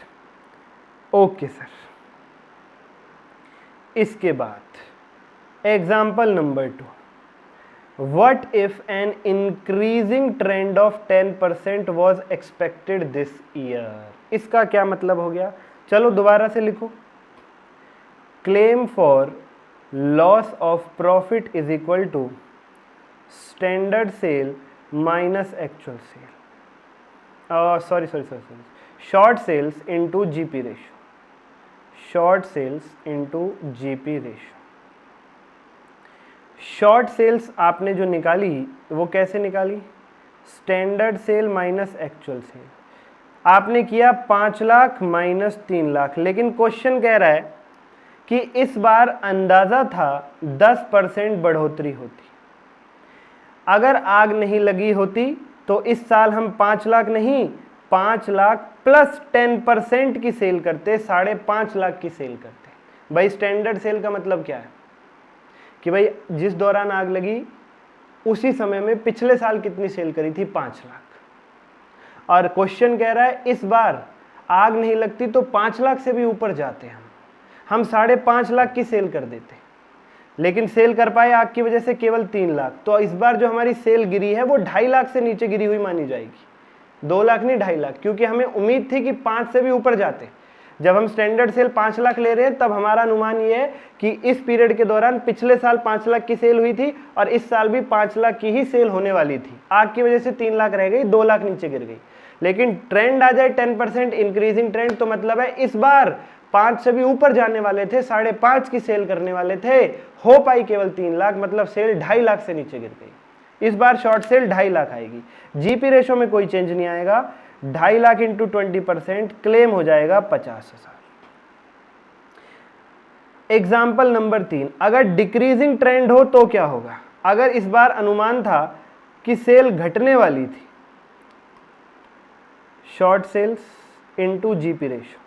ओके सर, इसके बाद example number 2, what if an increasing trend of 10% was expected this year। इसका क्या मतलब हो गया, चलो दोबारा से लिखो। claim for loss of profit is equal to standard sale minus actual sale, sorry, short sales into GP ratio, short sales into GP ratio। Short sales आपने जो निकाली वो कैसे निकाली, standard sale minus actual sale. आपने किया 5 lakh minus 3 lakh, लेकिन question कह रहा है कि इस बार अंदाजा था 10% बढ़ोतरी होती। अगर आग नहीं लगी होती तो इस साल हम 5 लाख नहीं 5 लाख प्लस 10% की सेल करते, 5.5 लाख की सेल करते। भाई स्टैंडर्ड सेल का मतलब क्या है कि भाई जिस दौरान आग लगी उसी समय में पिछले साल कितनी सेल करी थी, 5 लाख। और क्वेश्चन कह रहा है इस बार आग नहीं लगती तो 5 लाख से भी ऊपर जाते हम 5.5 लाख की सेल कर देते, लेकिन सेल कर पाए आग की वजह से केवल 3 लाख। तो इस बार जो हमारी सेल गिरी है वो 2.5 लाख से नीचे गिरी हुई मानी जाएगी, 2 लाख नहीं 2.5 लाख, क्योंकि हमें उम्मीद थी कि 5 से भी ऊपर जाते। जब हम स्टैंडर्ड सेल 5 लाख ले रहे हैं तब हमारा अनुमान ये है कि इस पीरियड के दौरान पिछले साल 5 लाख की सेल हुई थी और इस साल भी 5 लाख की ही सेल होने वाली थी। आग की वजह से 3 लाख रह गई, 2 लाख नीचे गिर गई। लेकिन ट्रेंड आ जाए 10% इंक्रीजिंग ट्रेंड, तो मतलब है इस बार 5 से भी ऊपर जाने वाले थे, 5.5 की सेल करने वाले थे, हो पाई केवल 3 लाख, मतलब सेल 2.5 लाख से नीचे गिर गई। इस बार शॉर्ट सेल 2.5 लाख आएगी। जीपी रेशो में कोई चेंज नहीं आएगा, 2.5 लाख इंटू 20%, क्लेम हो जाएगा 50,000। एग्जाम्पल नंबर 3, अगर डिक्रीजिंग ट्रेंड हो तो क्या होगा। अगर इस बार अनुमान था कि सेल घटने वाली थी, short sales into GP ratio,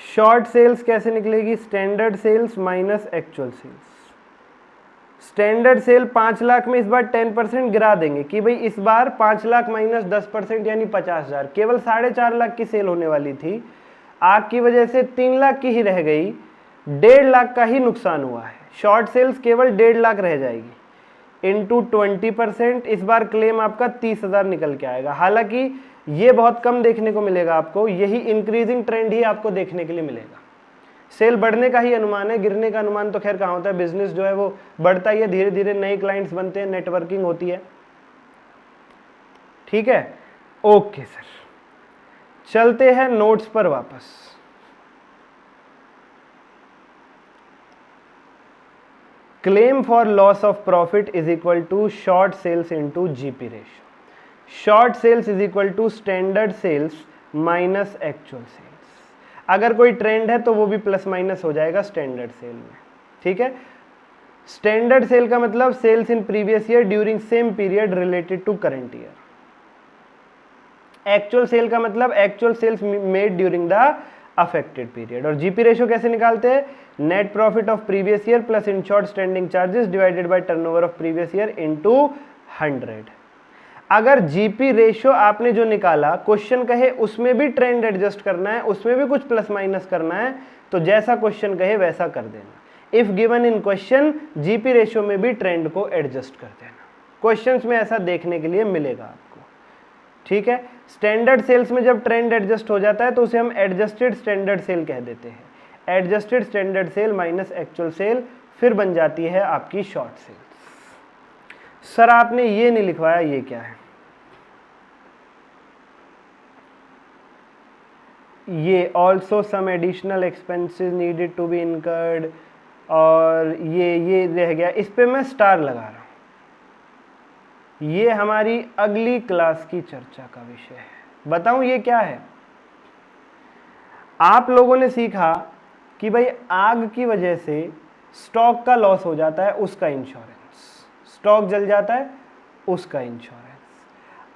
short sales कैसे निकलेगी, standard sales minus actual sales. Standard sale 5 lakh में इस बार 10% गिरा देंगे कि भाई इस बार 5 लाख माइनस 10% यानी 50,000, केवल 4.5 लाख की सेल होने वाली थी, आग की वजह से 3 लाख की ही रह गई, 1.5 लाख का ही नुकसान हुआ है। शॉर्ट सेल्स केवल 1.5 लाख रह जाएगी इंटू 20%, इस बार क्लेम आपका 30,000 निकल के आएगा। हालांकि ये बहुत कम देखने को मिलेगा आपको, यही इंक्रीजिंग ट्रेंड ही आपको देखने के लिए मिलेगा। सेल बढ़ने का ही अनुमान है, गिरने का अनुमान तो खैर कहाँ होता है, बिजनेस जो है वो बढ़ता ही है, धीरे धीरे नए क्लाइंट्स बनते हैं, नेटवर्किंग होती है। ठीक है, ओके सर, चलते हैं नोट्स पर वापस। Claim for loss of profit is equal to short sales into GP ratio. Short sales is equal to standard sales minus actual sales. अगर कोई ट्रेंड है तो वो भी प्लस माइनस हो जाएगा स्टैंडर्ड सेल में। ठीक है, स्टैंडर्ड सेल का मतलब sales in previous year during same period related to current year. Actual sale का मतलब actual sales made during the affected period. और जीपी रेशियो कैसे निकालते हैं? Net profit of previous year plus insured standing charges divided by turnover of previous year into 100। अगर GP ratio आपने जो निकाला, क्वेश्चन कहे उसमें भी ट्रेंड एडजस्ट करना है, उसमें भी कुछ प्लस माइनस करना है, तो जैसा क्वेश्चन कहे वैसा कर देना। If given in question, GP ratio में भी ट्रेंड को एडजस्ट कर देना। क्वेश्चंस में ऐसा देखने के लिए मिलेगा आपको, ठीक है। स्टैंडर्ड सेल्स में जब ट्रेंड एडजस्ट हो जाता है तो उसे हम एडजस्टेड स्टैंडर्ड सेल कह देते हैं। Adjusted standard sale minus actual sale, फिर बन जाती है आपकी शॉर्ट सेल्स। सर आपने ये नहीं लिखवाया, ये क्या है? ये also some additional expenses needed to be incurred, और ये रह गया, इस पे मैं स्टार लगा रहा हूं। ये हमारी अगली क्लास की चर्चा का विषय है। बताऊं ये क्या है? आप लोगों ने सीखा कि भाई आग की वजह से स्टॉक का लॉस हो जाता है, उसका इंश्योरेंस, स्टॉक जल जाता है उसका इंश्योरेंस।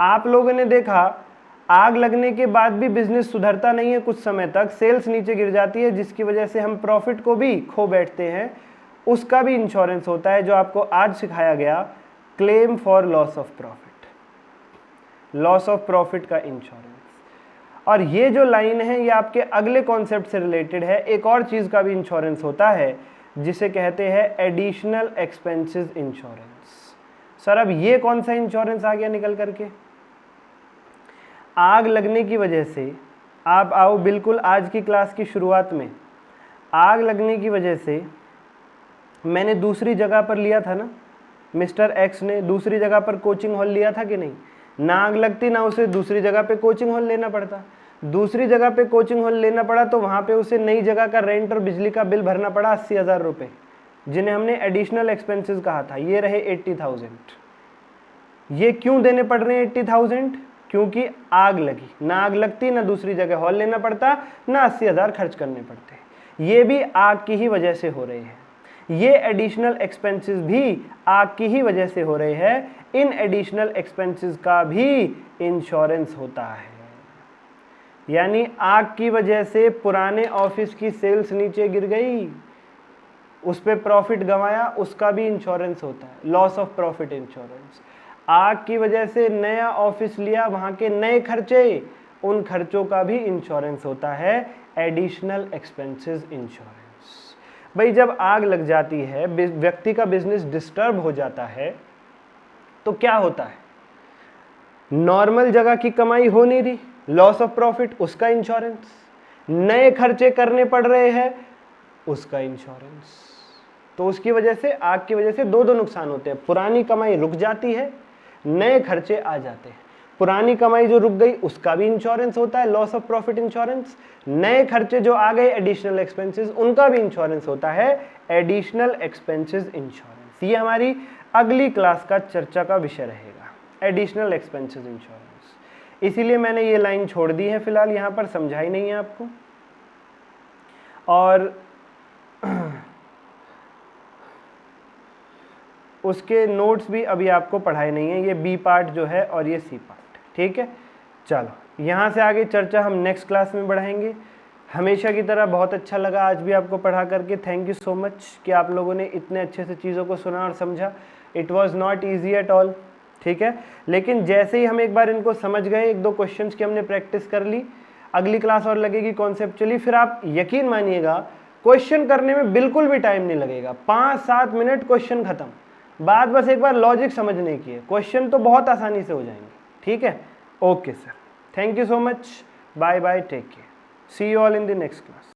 आप लोगों ने देखा आग लगने के बाद भी बिजनेस सुधरता नहीं है, कुछ समय तक सेल्स नीचे गिर जाती है, जिसकी वजह से हम प्रॉफिट को भी खो बैठते हैं, उसका भी इंश्योरेंस होता है, जो आपको आज सिखाया गया, claim for loss of profit, loss of profit का इंश्योरेंस। और ये जो लाइन है ये आपके अगले कॉन्सेप्ट से रिलेटेड है। एक और चीज का भी इंश्योरेंस होता है जिसे कहते हैं एडिशनल एक्सपेंसेस इंश्योरेंस। सर अब ये कौन सा इंश्योरेंस आ गया निकल करके? आग लगने की वजह से, आप आओ बिल्कुल आज की क्लास की शुरुआत में, आग लगने की वजह से मैंने दूसरी जगह पर लिया था ना, मिस्टर एक्स ने दूसरी जगह पर कोचिंग हॉल लिया था कि नहीं? ना आग लगती ना उसे दूसरी जगह पे कोचिंग हॉल लेना पड़ता। दूसरी जगह पे कोचिंग हॉल लेना पड़ा तो वहाँ पे उसे नई जगह का रेंट और बिजली का बिल भरना पड़ा 80,000 रुपये, जिन्हें हमने एडिशनल एक्सपेंसेस कहा था। ये रहे 80,000। ये क्यों देने पड़ रहे हैं 80,000? क्योंकि आग लगी। ना आग लगती ना दूसरी जगह हॉल लेना पड़ता, ना 80,000 खर्च करने पड़ते। ये भी आग की ही वजह से हो रहे हैं। ये एडिशनल एक्सपेंसेस भी आग की ही वजह से हो रहे हैं। इन एडिशनल एक्सपेंसेस का भी इंश्योरेंस होता है। यानी आग की वजह से पुराने ऑफिस की सेल्स नीचे गिर गई, उस पे प्रॉफिट गंवाया, उसका भी इंश्योरेंस होता है, लॉस ऑफ प्रॉफिट इंश्योरेंस। आग की वजह से नया ऑफिस लिया, वहां के नए खर्चे, उन खर्चों का भी इंश्योरेंस होता है, एडिशनल एक्सपेंसेस इंश्योरेंस। भाई जब आग लग जाती है, व्यक्ति का बिजनेस डिस्टर्ब हो जाता है, तो क्या होता है? नॉर्मल जगह की कमाई हो नहीं रही, लॉस ऑफ प्रॉफिट, उसका इंश्योरेंस। नए खर्चे करने पड़ रहे हैं, उसका इंश्योरेंस। तो उसकी वजह से, आग की वजह से दो नुकसान होते हैं। पुरानी कमाई रुक जाती है, नए खर्चे आ जाते हैं। पुरानी कमाई जो रुक गई उसका भी इंश्योरेंस होता है, लॉस ऑफ प्रॉफिट इंश्योरेंस। नए खर्चे जो आ गए, एडिशनल एक्सपेंसेस, उनका भी इंश्योरेंस होता है, एडिशनल एक्सपेंसेस इंश्योरेंस। ये हमारी अगली क्लास का चर्चा का विषय रहेगा, एडिशनल एक्सपेंसेस इंश्योरेंस। इसीलिए मैंने ये लाइन छोड़ दी है, फिलहाल यहाँ पर समझाई नहीं है आपको। और उसके नोट्स भी अभी आपको पढ़ाए नहीं है, ये बी पार्ट जो है और ये सी पार्ट, ठीक है। चलो यहाँ से आगे चर्चा हम नेक्स्ट क्लास में बढ़ाएंगे। हमेशा की तरह बहुत अच्छा लगा आज भी आपको पढ़ा करके। थैंक यू सो मच कि आप लोगों ने इतने अच्छे से चीज़ों को सुना और समझा। It was not easy at all, ठीक है। लेकिन जैसे ही हम एक बार इनको समझ गए, एक दो क्वेश्चंस की हमने प्रैक्टिस कर ली, अगली क्लास और लगेगी कॉन्सेप्चुअली, फिर आप यकीन मानिएगा क्वेश्चन करने में बिल्कुल भी टाइम नहीं लगेगा। 5-7 मिनट क्वेश्चन खत्म। बात बस एक बार लॉजिक समझने की है, क्वेश्चन तो बहुत आसानी से हो जाएंगे, ठीक है। Okay sir, thank you so much, bye bye, take care, see you all in the next class.